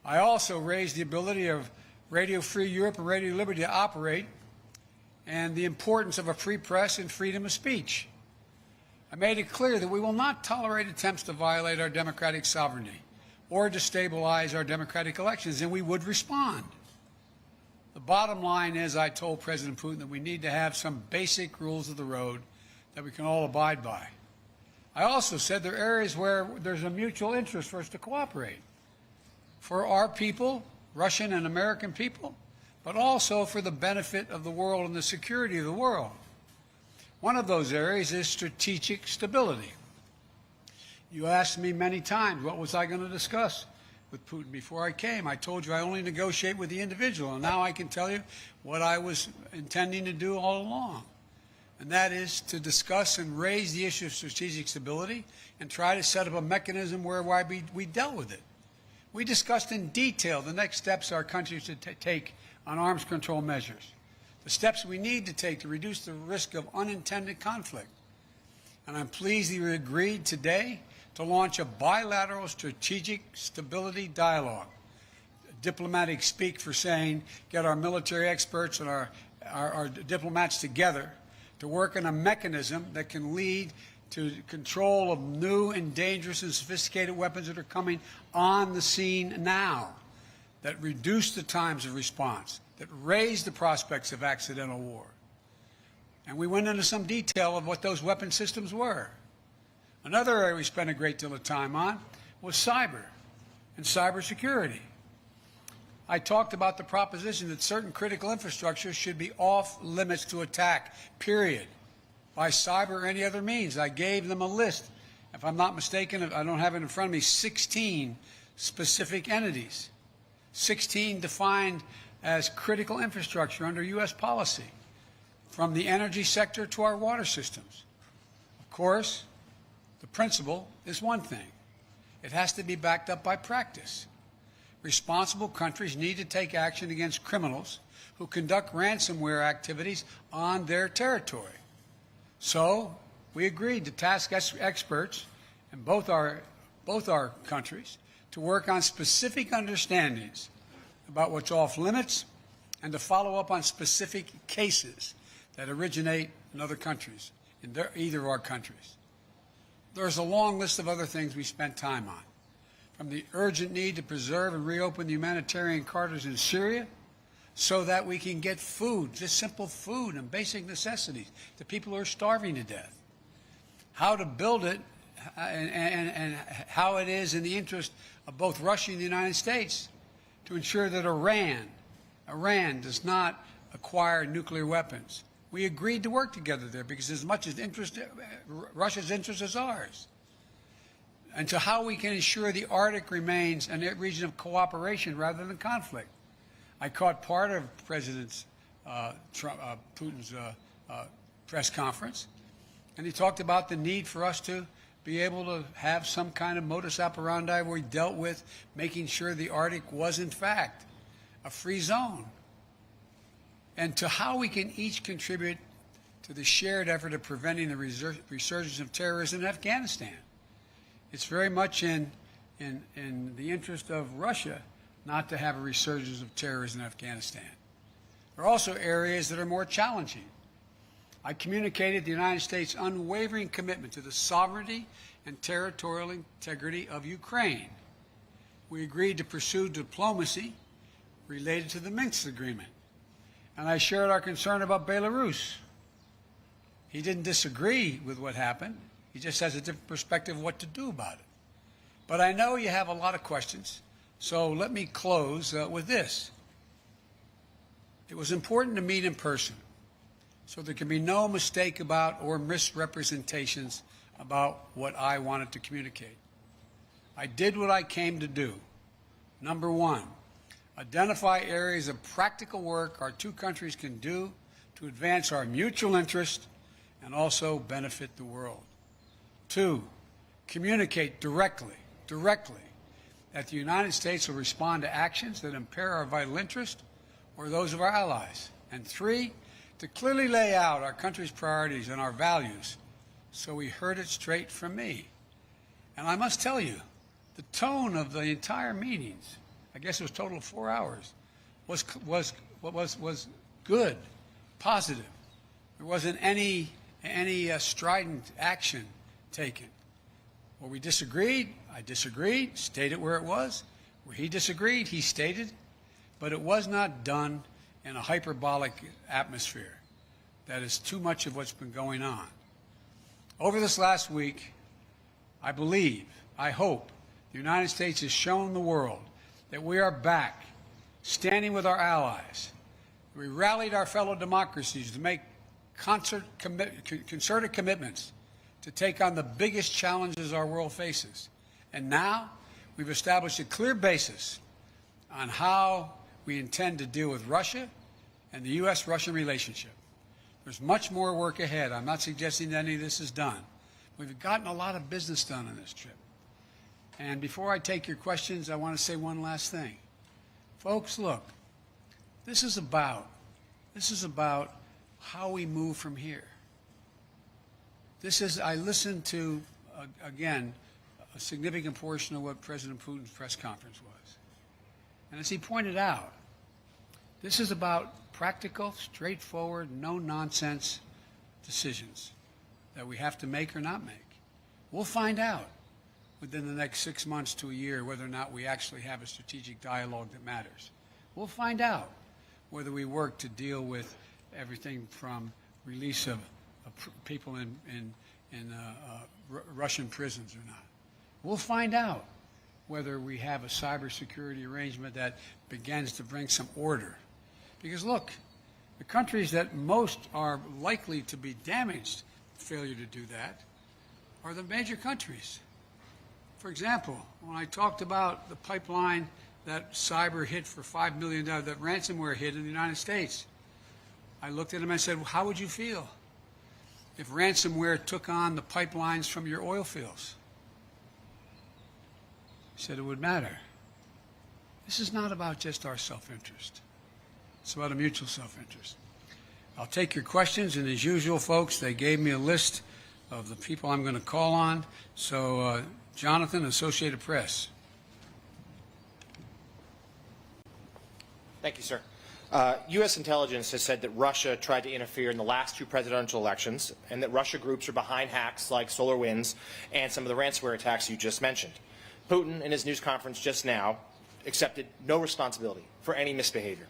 I also raised the ability of Radio Free Europe and Radio Liberty to operate and the importance of a free press and freedom of speech. I made it clear that we will not tolerate attempts to violate our democratic sovereignty or destabilize our democratic elections, and we would respond. The bottom line is, I told President Putin that we need to have some basic rules of the road that we can all abide by. I also said there are areas where there's a mutual interest for us to cooperate. For our people, Russian and American people, but also for the benefit of the world and the security of the world. One of those areas is strategic stability. You asked me many times, what was I going to discuss with Putin before I came? I told you I only negotiate with the individual, and now I can tell you what I was intending to do all along. And that is to discuss and raise the issue of strategic stability and try to set up a mechanism whereby we dealt with it. We discussed in detail the next steps our country should take on arms control measures, the steps we need to take to reduce the risk of unintended conflict. And I'm pleased that we agreed today to launch a bilateral strategic stability dialogue. Diplomatic speak for saying get our military experts and our diplomats together to work on a mechanism that can lead to control of new and dangerous and sophisticated weapons that are coming on the scene now, that reduce the times of response, that raise the prospects of accidental war. And we went into some detail of what those weapon systems were. Another area we spent a great deal of time on was cyber and cybersecurity. I talked about the proposition that certain critical infrastructure should be off limits to attack, period, by cyber or any other means. I gave them a list. If I'm not mistaken, I don't have it in front of me, 16 specific entities, 16 defined as critical infrastructure under U.S. policy, from the energy sector to our water systems. Of course, the principle is one thing. It has to be backed up by practice. Responsible countries need to take action against criminals who conduct ransomware activities on their territory. So we agreed to task experts in both our countries to work on specific understandings about what's off limits and to follow up on specific cases that originate in other countries, in either of our countries. There's a long list of other things we spent time on, from the urgent need to preserve and reopen the humanitarian corridors in Syria so that we can get food, just simple food and basic necessities, to people who are starving to death. How to build it and how it is in the interest of both Russia and the United States to ensure that Iran does not acquire nuclear weapons. We agreed to work together there because as much as Russia's interest is ours. And to how we can ensure the Arctic remains a region of cooperation rather than conflict. I caught part of President Putin's press conference, and he talked about the need for us to be able to have some kind of modus operandi where we dealt with making sure the Arctic was, in fact, a free zone. And to how we can each contribute to the shared effort of preventing the resurgence of terrorism in Afghanistan. It's very much in the interest of Russia not to have a resurgence of terrorism in Afghanistan. There are also areas that are more challenging. I communicated the United States' unwavering commitment to the sovereignty and territorial integrity of Ukraine. We agreed to pursue diplomacy related to the Minsk agreement. And I shared our concern about Belarus. He didn't disagree with what happened. He just has a different perspective of what to do about it. But I know you have a lot of questions, so let me close with this. It was important to meet in person, so there can be no mistake about or misrepresentations about what I wanted to communicate. I did what I came to do. Number one, identify areas of practical work our two countries can do to advance our mutual interest and also benefit the world. Two, communicate directly that the United States will respond to actions that impair our vital interest or those of our allies. And 3, to clearly lay out our country's priorities and our values so we heard it straight from me. And I must tell you, the tone of the entire meetings, I guess it was a total of 4 hours, was good, positive. There wasn't any strident action taken. Where we disagreed, I disagreed, stated where it was. Where he disagreed, he stated. But it was not done in a hyperbolic atmosphere. That is too much of what's been going on. Over this last week, I believe, I hope, the United States has shown the world that we are back, standing with our allies. We rallied our fellow democracies to make concerted commitments to take on the biggest challenges our world faces. And now we've established a clear basis on how we intend to deal with Russia and the U.S.-Russian relationship. There's much more work ahead. I'm not suggesting that any of this is done. We've gotten a lot of business done on this trip. And before I take your questions, I want to say one last thing. Folks, look, this is about how we move from here. I listened to, again, a significant portion of what President Putin's press conference was. And as he pointed out, this is about practical, straightforward, no-nonsense decisions that we have to make or not make. We'll find out within the next 6 months to a year whether or not we actually have a strategic dialogue that matters. We'll find out whether we work to deal with everything from release of people in Russian prisons or not. We'll find out whether we have a cybersecurity arrangement that begins to bring some order. Because look, the countries that most are likely to be damaged failure to do that are the major countries. For example, when I talked about the pipeline that cyber hit for $5 million, that ransomware hit in the United States, I looked at him and I said, well, how would you feel if ransomware took on the pipelines from your oil fields? He said it would matter. This is not about just our self-interest. It's about a mutual self-interest. I'll take your questions, and as usual, folks, they gave me a list of the people I'm going to call on. So, Jonathan, Associated Press. Thank you, sir. U.S. intelligence has said that Russia tried to interfere in the last 2 presidential elections and that Russia groups are behind hacks like SolarWinds and some of the ransomware attacks you just mentioned. Putin, in his news conference just now, accepted no responsibility for any misbehavior.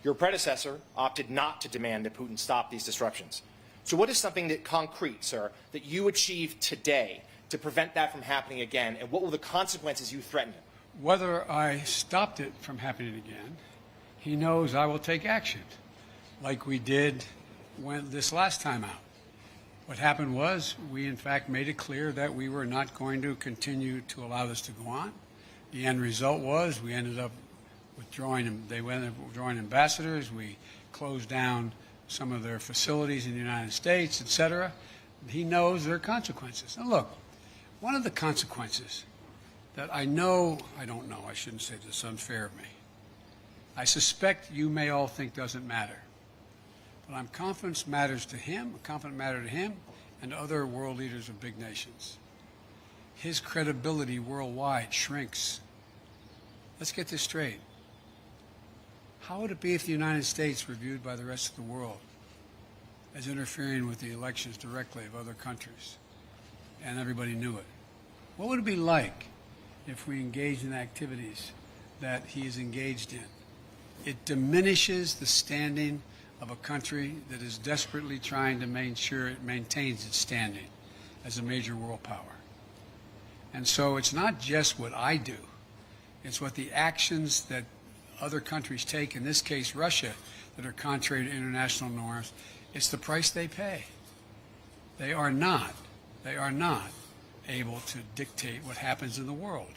Your predecessor opted not to demand that Putin stop these disruptions. So what is something that concrete, sir, that you achieved today to prevent that from happening again, and what were the consequences you threatened him? Whether I stopped it from happening again, he knows I will take action, like we did when this last time out. What happened was we, in fact, made it clear that we were not going to continue to allow this to go on. The end result was we ended up withdrawing, they ended up withdrawing ambassadors. We closed down some of their facilities in the United States, etc. He knows there are consequences. And look, one of the consequences that I don't know, I shouldn't say this, unfair of me. I suspect you may all think doesn't matter. But I'm confident matters to him, and other world leaders of big nations. His credibility worldwide shrinks. Let's get this straight. How would it be if the United States were viewed by the rest of the world as interfering with the elections directly of other countries, and everybody knew it? What would it be like if we engaged in activities that he is engaged in? It diminishes the standing of a country that is desperately trying to make sure it maintains its standing as a major world power. And so it's not just what I do, it's what the actions that other countries take, in this case Russia, that are contrary to international norms. It's the price they pay. They are not able to dictate what happens in the world.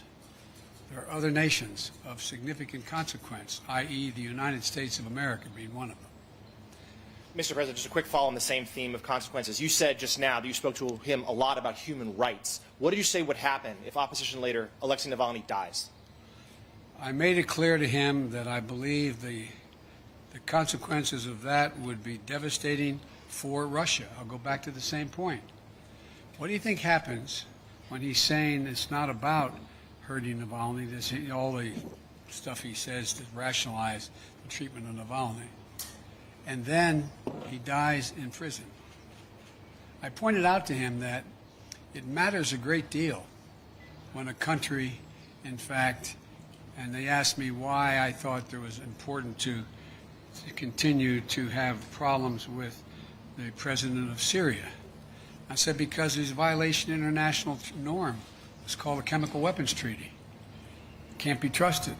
There are other nations of significant consequence, i.e. the United States of America being one of them. Mr. President, just a quick follow on the same theme of consequences. You said just now that you spoke to him a lot about human rights. What do you say would happen if opposition leader Alexei Navalny dies? I made it clear to him that I believe the consequences of that would be devastating for Russia. I'll go back to the same point. What do you think happens when he's saying it's not about hurting Navalny, all the stuff he says to rationalize the treatment of Navalny, and then he dies in prison? I pointed out to him that it matters a great deal when a country, in fact, and they asked me why I thought it was important to continue to have problems with the president of Syria. I said because there's a violation of international norm. It's called the Chemical Weapons Treaty. Can't be trusted.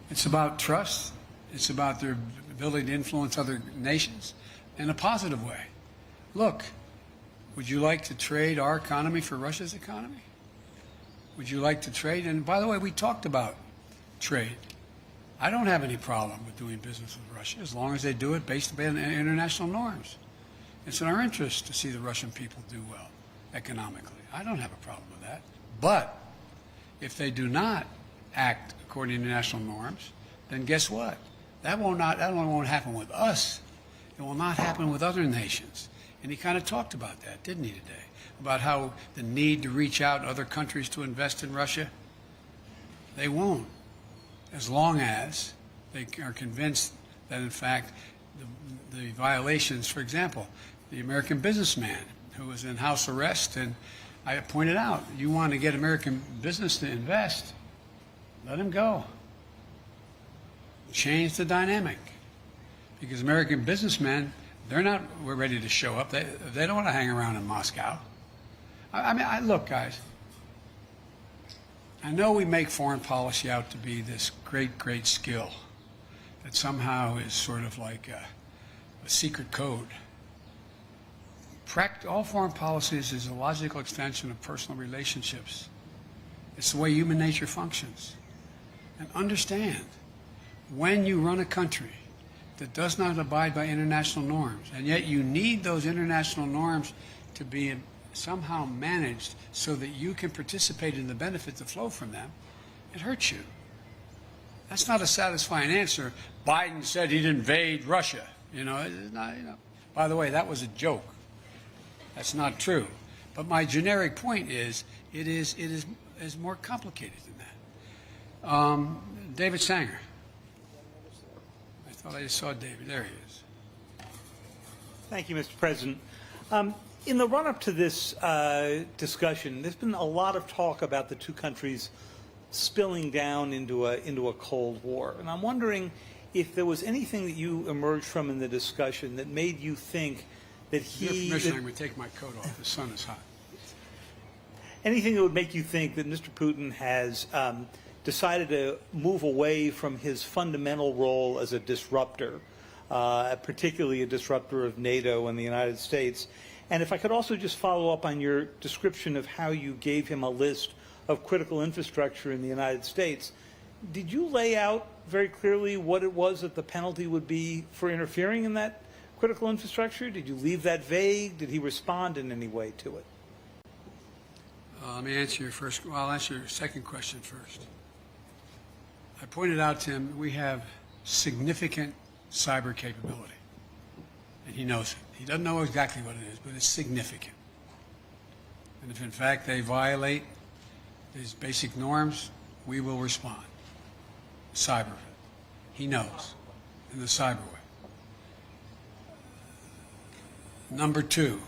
It's about trust. It's about their ability to influence other nations in a positive way. Look, would you like to trade our economy for Russia's economy? Would you like to trade? And by the way, we talked about trade. I don't have any problem with doing business with Russia as long as they do it based on international norms. It's in our interest to see the Russian people do well economically. I don't have a problem with that. But if they do not act according to international norms, then guess what? That won't happen with us. It will not happen with other nations. And he kind of talked about that, didn't he, today? About how the need to reach out to other countries to invest in Russia. They won't, as long as they are convinced that, in fact, the violations, for example, the American businessman who was in house arrest, and I pointed out, you want to get American business to invest, let him go. Change the dynamic. Because American businessmen, we're ready to show up. They don't want to hang around in Moscow. Look, guys, I know we make foreign policy out to be this great, great skill that somehow is sort of like a secret code. All foreign policies is a logical extension of personal relationships. It's the way human nature functions. And understand, when you run a country that does not abide by international norms, and yet you need those international norms to be somehow managed so that you can participate in the benefits that flow from them, it hurts you. That's not a satisfying answer. Biden said he'd invade Russia. It's not, By the way, that was a joke. That's not true. But my generic point is, it is more complicated than that. David Sanger. I thought I just saw David. There he is. Thank you, Mr. President. In the run-up to this discussion, there's been a lot of talk about the two countries spilling down into a Cold War. And I'm wondering if there was anything that you emerged from in the discussion that made you think that he... With your permission, I'm going to take my coat off. The sun is hot. Anything that would make you think that Mr. Putin has decided to move away from his fundamental role as a disruptor, particularly a disruptor of NATO and the United States. And if I could also just follow up on your description of how you gave him a list of critical infrastructure in the United States, did you lay out very clearly what it was that the penalty would be for interfering in that critical infrastructure? Did you leave that vague? Did he respond in any way to it? Let me answer I'll answer your second question first. I pointed out to him we have significant cyber capability, and he knows it. He doesn't know exactly what it is, but it's significant. And if in fact they violate these basic norms, we will respond. Cyber. He knows, in the cyber way. Number two,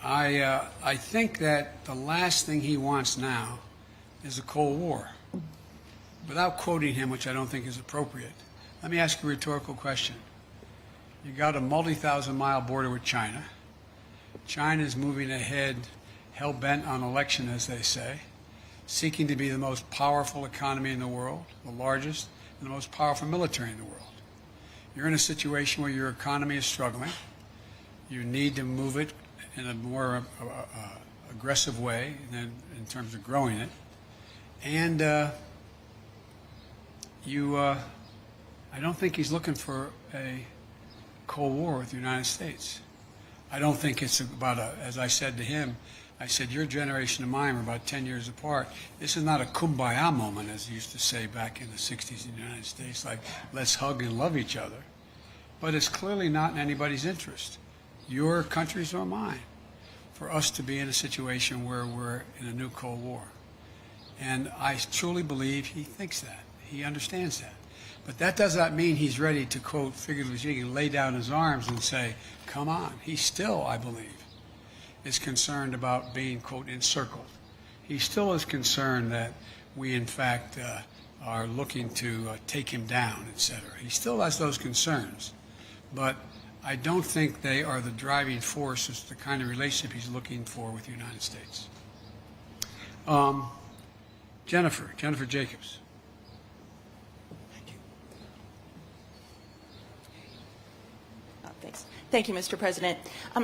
I think that the last thing he wants now is a Cold War. Without quoting him, which I don't think is appropriate, let me ask you a rhetorical question. You got a multi-thousand-mile border with China. China is moving ahead, hell-bent on election, as they say, seeking to be the most powerful economy in the world, the largest, and the most powerful military in the world. You're in a situation where your economy is struggling. You need to move it in a more aggressive way than in terms of growing it. And I don't think he's looking for a Cold War with the United States. I don't think it's about as I said to him, I said, your generation and mine are about 10 years apart. This is not a kumbaya moment, as they used to say back in the 60s in the United States, like, let's hug and love each other. But it's clearly not in anybody's interest, your country's or mine, for us to be in a situation where we're in a new Cold War. And I truly believe he thinks that. He understands that. But that does not mean he's ready to, quote, figuratively speaking, lay down his arms and say, come on. He still, I believe, is concerned about being, quote, encircled. He still is concerned that we, in fact, are looking to take him down, etc. He still has those concerns. But I don't think they are the driving force as the kind of relationship he's looking for with the United States. Jennifer Jacobs. Thank you, Mr. President.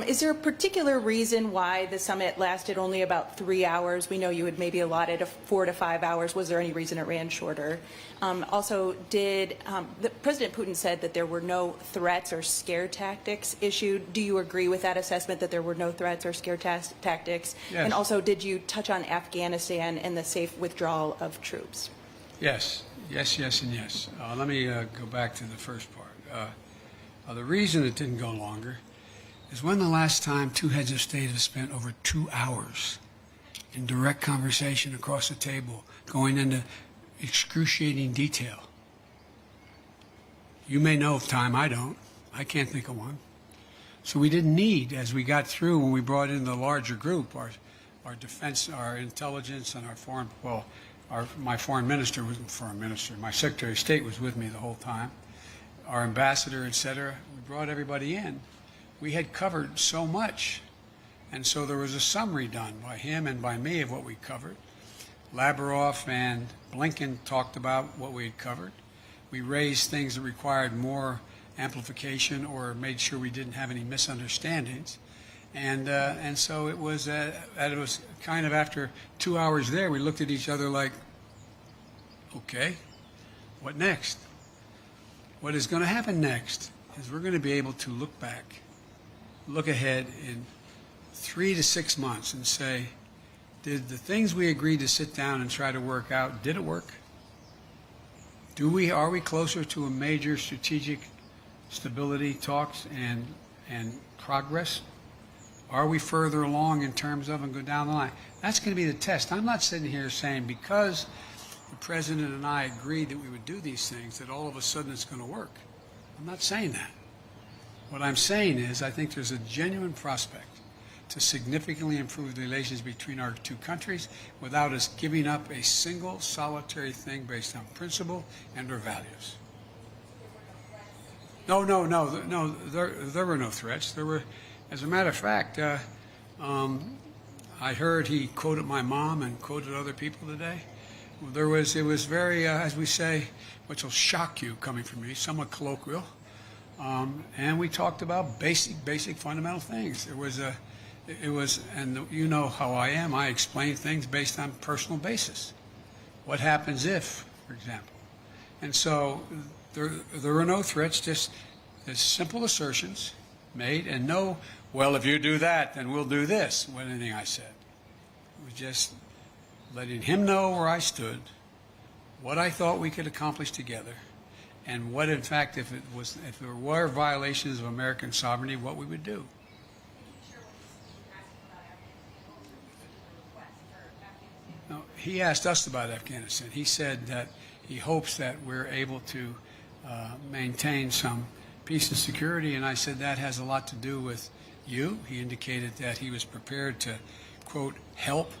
Is there a particular reason why the summit lasted only about 3 hours? We know you had maybe allotted 4 to 5 hours. Was there any reason it ran shorter? Also, President Putin said that there were no threats or scare tactics issued. Do you agree with that assessment, that there were no threats or scare tactics? Yes. And also, did you touch on Afghanistan and the safe withdrawal of troops? Yes, and yes. Let me go back to the first part. The reason it didn't go longer is when the last time two heads of state have spent over 2 hours in direct conversation across the table, going into excruciating detail. You may know of time, I don't. I can't think of one. So we didn't need, as we got through, when we brought in the larger group, our defense, our intelligence, and our foreign, well, my foreign minister wasn't foreign minister, my Secretary of State was with me the whole time. Our ambassador, etc. We brought everybody in. We had covered so much. And so there was a summary done by him and by me of what we covered. Lavrov and Blinken talked about what we had covered. We raised things that required more amplification or made sure we didn't have any misunderstandings. And so it was kind of after 2 hours there, we looked at each other like, okay, what next? What is going to happen next is we're going to be able to look back, look ahead in 3 to 6 months and say, did the things we agreed to sit down and try to work out, did it work? Are we closer to a major strategic stability talks and progress? Are we further along in terms of and go down the line? That's going to be the test. I'm not sitting here saying because the President and I agreed that we would do these things, that all of a sudden it's going to work. I'm not saying that. What I'm saying is I think there's a genuine prospect to significantly improve the relations between our two countries without us giving up a single solitary thing based on principle and our values. No, there were no threats. There were, as a matter of fact, I heard he quoted my mom and quoted other people today. It was very, as we say, which will shock you coming from me, somewhat colloquial. And we talked about basic fundamental things. And you know how I am. I explain things based on personal basis. What happens if, for example. And so there were no threats, just simple assertions made, and no, well, if you do that, then we'll do this, with anything I said. It was just letting him know where I stood, what I thought we could accomplish together, and what, in fact, if there were violations of American sovereignty, what we would do. No, he asked us about Afghanistan. He said that he hopes that we're able to maintain some peace and security, and I said that has a lot to do with you. He indicated that he was prepared to, quote, help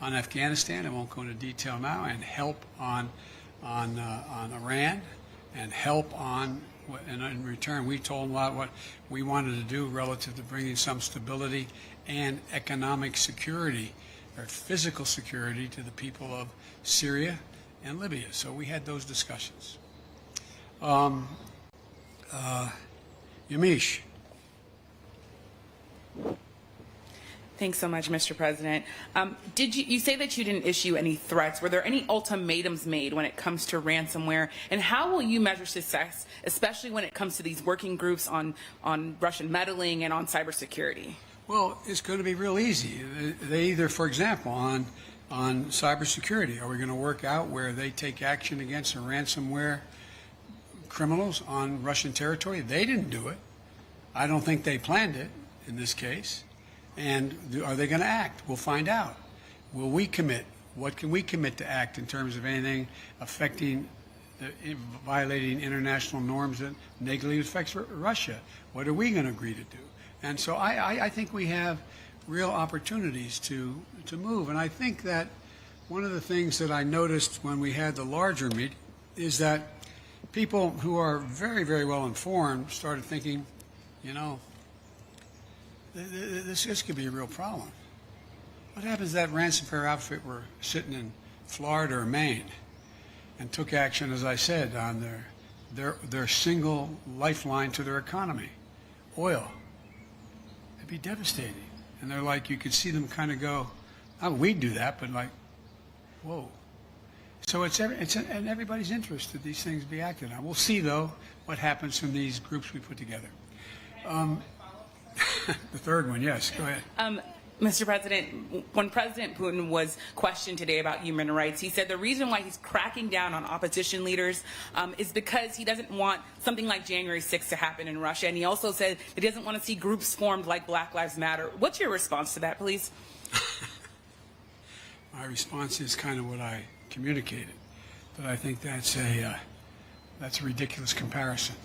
on Afghanistan. I won't go into detail now, and help on Iran, and help on, and in return, we told him a lot what we wanted to do relative to bringing some stability and economic security, or physical security, to the people of Syria and Libya. So we had those discussions. Yamiche. Thanks so much, Mr. President. You say that you didn't issue any threats? Were there any ultimatums made when it comes to ransomware? And how will you measure success, especially when it comes to these working groups on Russian meddling and on cybersecurity? Well, it's going to be real easy. They either, for example, on cybersecurity, are we going to work out where they take action against the ransomware criminals on Russian territory? They didn't do it. I don't think they planned it in this case. And are they going to act? We'll find out. Will we commit? What can we commit to act in terms of anything affecting, violating international norms that negatively affects Russia? What are we going to agree to do? And so I think we have real opportunities to move. And I think that one of the things that I noticed when we had the larger meeting is that people who are very, very well informed started thinking, you know, this could be a real problem. What happens if that ransomware outfit were sitting in Florida or Maine and took action, as I said, on their single lifeline to their economy, oil? It'd be devastating. And they're like, you could see them kind of go, oh, we'd do that, but like, whoa. So it's in everybody's interest that these things be acted on. We'll see, though, what happens from these groups we put together. The third one, yes, go ahead. Mr. President, when President Putin was questioned today about human rights, he said the reason why he's cracking down on opposition leaders is because he doesn't want something like January 6th to happen in Russia. And he also said that he doesn't want to see groups formed like Black Lives Matter. What's your response to that, please? My response is kind of what I communicated, but I think that's a ridiculous comparison.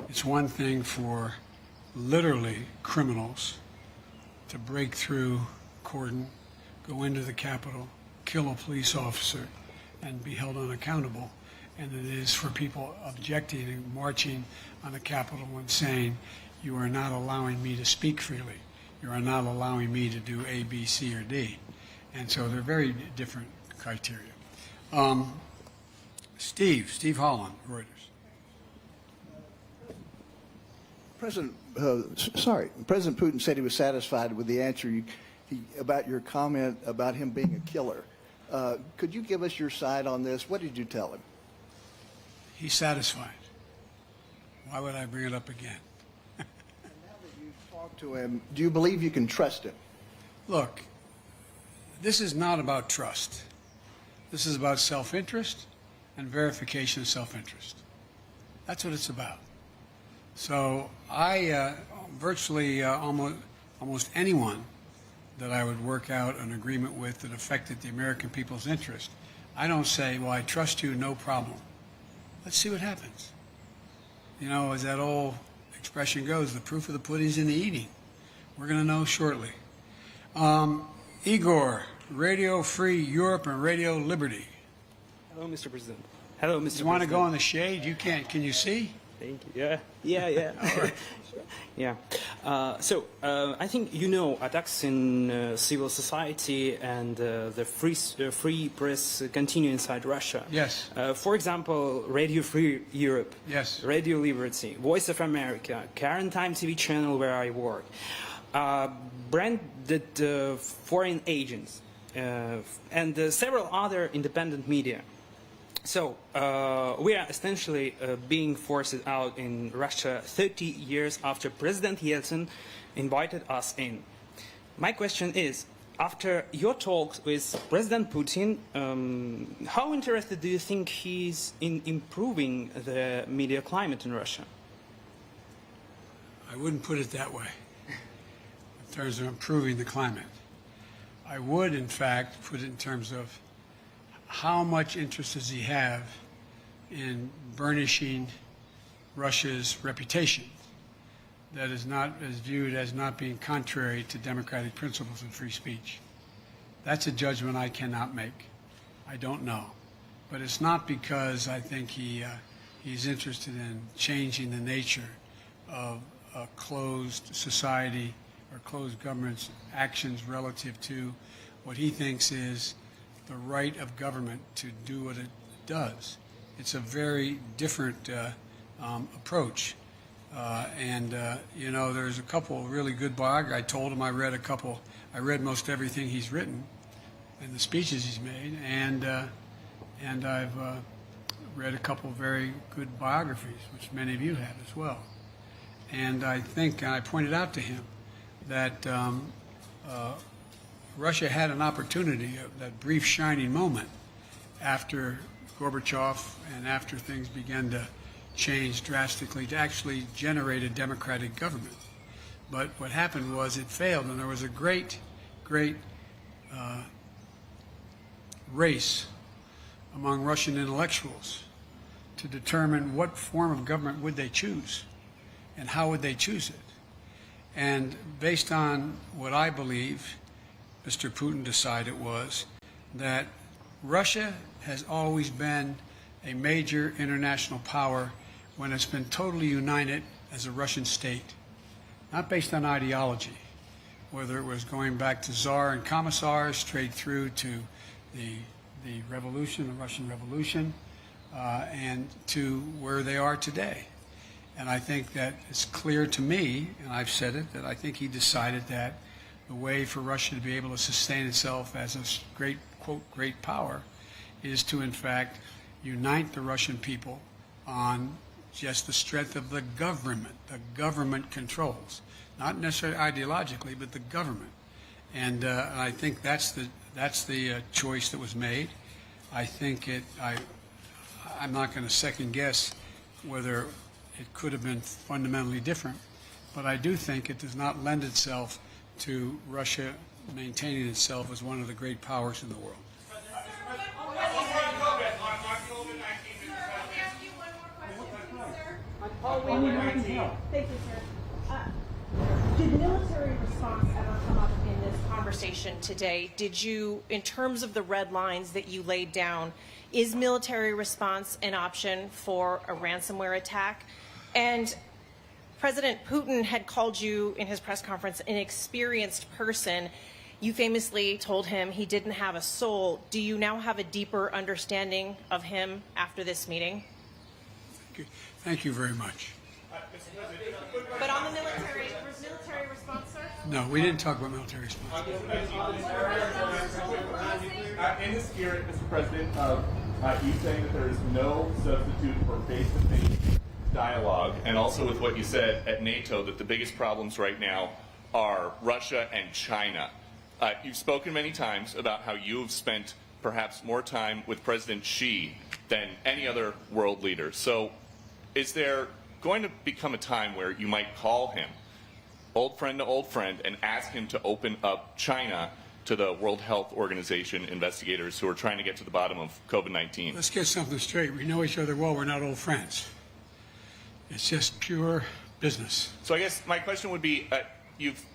It's one thing for literally criminals to break through cordon, go into the Capitol, kill a police officer, and be held unaccountable. And it is for people objecting and marching on the Capitol and saying, you are not allowing me to speak freely. You are not allowing me to do A, B, C, or D. And so they're very different criteria. Steve Holland, Reuters. President Putin said he was satisfied with the answer about your comment about him being a killer. Could you give us your side on this? What did you tell him? He's satisfied. Why would I bring it up again? And now that you've talked to him, do you believe you can trust him? Look, this is not about trust. This is about self-interest and verification of self-interest. That's what it's about. So I virtually almost anyone that I would work out an agreement with that affected the American people's interest, I don't say, well, I trust you, no problem. Let's see what happens. You know, as that old expression goes, the proof of the pudding's in the eating. We're going to know shortly. Igor, Radio Free Europe and Radio Liberty. Hello, Mr. President. Hello, Mr. President. You want to go in the shade? You can't. Can you see? Thank you. Yeah. All right. Yeah. I think you know attacks in civil society and the free press continue inside Russia. Yes. For example, Radio Free Europe. Yes. Radio Liberty, Voice of America, Current Time TV channel where I work, branded foreign agents, and several other independent media. So we are essentially being forced out in Russia 30 years after President Yeltsin invited us in. My question is, after your talks with President Putin, how interested do you think he is in improving the media climate in Russia? I wouldn't put it that way, in terms of improving the climate. I would, in fact, put it in terms of how much interest does he have in burnishing Russia's reputation that is viewed as not being contrary to democratic principles and free speech. That's a judgment I cannot make. I don't know. But it's not because I think he's interested in changing the nature of a closed society or closed government's actions relative to what he thinks is the right of government to do what it does. It's a very different approach. You know, there's a couple of really good biographies. I told him I read most everything he's written and the speeches he's made, and I've read a couple of very good biographies, which many of you have as well. And I think, and I pointed out to him, that Russia had an opportunity, that brief shining moment after Gorbachev and after things began to change drastically, to actually generate a democratic government. But what happened was it failed, and there was a great race among Russian intellectuals to determine what form of government would they choose and how would they choose it. And based on what I believe Mr. Putin decided was that Russia has always been a major international power when it's been totally united as a Russian state, not based on ideology, whether it was going back to Tsar and commissars straight through to the revolution, the Russian Revolution, and to where they are today. And I think that it's clear to me, and I've said it, that I think he decided that the way for Russia to be able to sustain itself as a great, quote, great power is to, in fact, unite the Russian people on just the strength of the government. The government controls, not necessarily ideologically, but the government. And I think that's the choice that was made. I think I'm not going to second guess whether it could have been fundamentally different, but I do think it does not lend itself to Russia maintaining itself as one of the great powers in the world. Thank you, sir. Did military response ever come up in this conversation today? Did you, in terms of the red lines that you laid down, is military response an option for a ransomware attack? And President Putin had called you in his press conference an experienced person. You famously told him he didn't have a soul. Do you now have a deeper understanding of him after this meeting? Thank you very much. But on the military response, sir? No, we didn't talk about military response. In the spirit, Mr. President, of you saying that there is no substitute for face-to-face dialogue, and also with what you said at NATO, that the biggest problems right now are Russia and China. You've spoken many times about how you have spent perhaps more time with President Xi than any other world leader. So is there going to become a time where you might call him, old friend to old friend, and ask him to open up China to the World Health Organization investigators who are trying to get to the bottom of COVID-19? Let's get something straight. We know each other well. We're not old friends. It's just pure business. So I guess my question would be, you've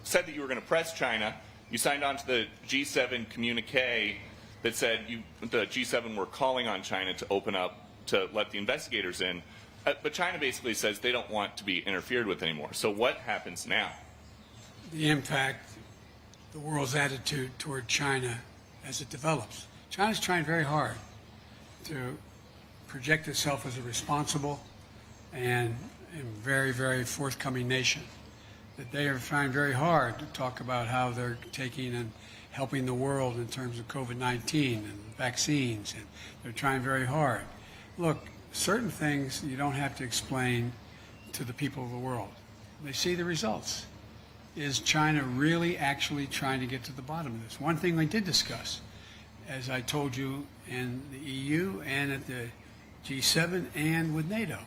said that you were going to press China. You signed on to the G7 communique that said the G7 were calling on China to open up, to let the investigators in. But China basically says they don't want to be interfered with anymore. So what happens now? The impact, the world's attitude toward China as it develops. China's trying very hard to project itself as a responsible and very, very forthcoming nation. That they are trying very hard to talk about how they're taking and helping the world in terms of COVID-19 and vaccines, and they're trying very hard. Look, certain things you don't have to explain to the people of the world. They see the results. Is China really actually trying to get to the bottom of this? One thing we did discuss, as I told you, in the EU and at the G7 and with NATO.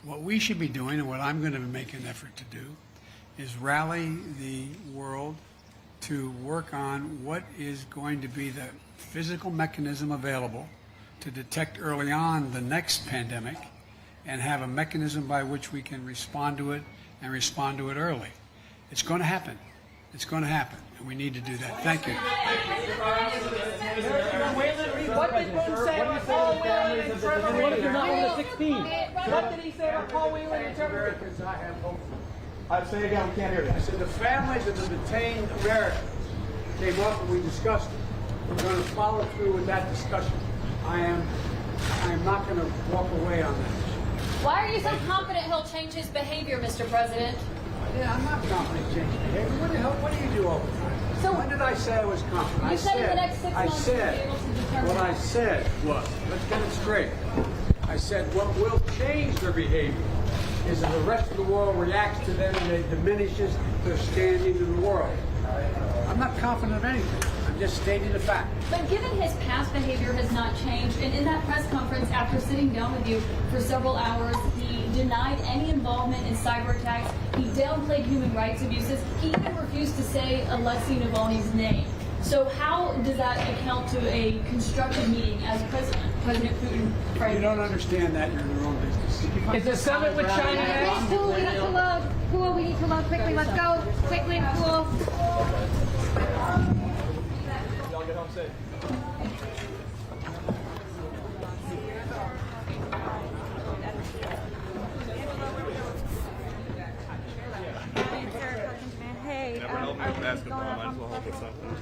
What we should be doing, and what I'm going to make an effort to do, is rally the world to work on what is going to be the physical mechanism available to detect early on the next pandemic and have a mechanism by which we can respond to it and respond to it early. It's going to happen. It's going to happen, and we need to do that. Thank you. What did Putin say about Paul Whelan and Trevor Reed? What if you're not one of the 16? What did he say about Paul Whelan and Trevor Reed? I say again, we can't hear you. I said the families of the detained Americans came up and we discussed it. We're going to follow through with that discussion. I am not going to walk away on that issue. Why are you so confident he'll change his behavior, Mr. President? Yeah, I'm not confident he'll change behavior. What the hell? What do you do all the time? So when did I say I was confident? You said in the next 6 months you'll be able to determine. What I said was, let's get it straight. I said what will change their behavior is that the rest of the world reacts to them and it diminishes their standing in the world. I'm not confident of anything. I'm just stating a fact. But given his past behavior has not changed, and in that press conference after sitting down with you for several hours, he denied any involvement in cyber attacks. He downplayed human rights abuses. He even refused to say Alexei Navalny's name. So how does that account to a constructive meeting as President Putin framed? You don't understand that. You're in your own business. It's a summit with China next. Cool, we need to load. Cool, we need to load quickly. Let's go. Quickly, cool. Y'all get home safe. Hey, Never helped me with basketball. Might as well help with something.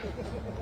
Thank you.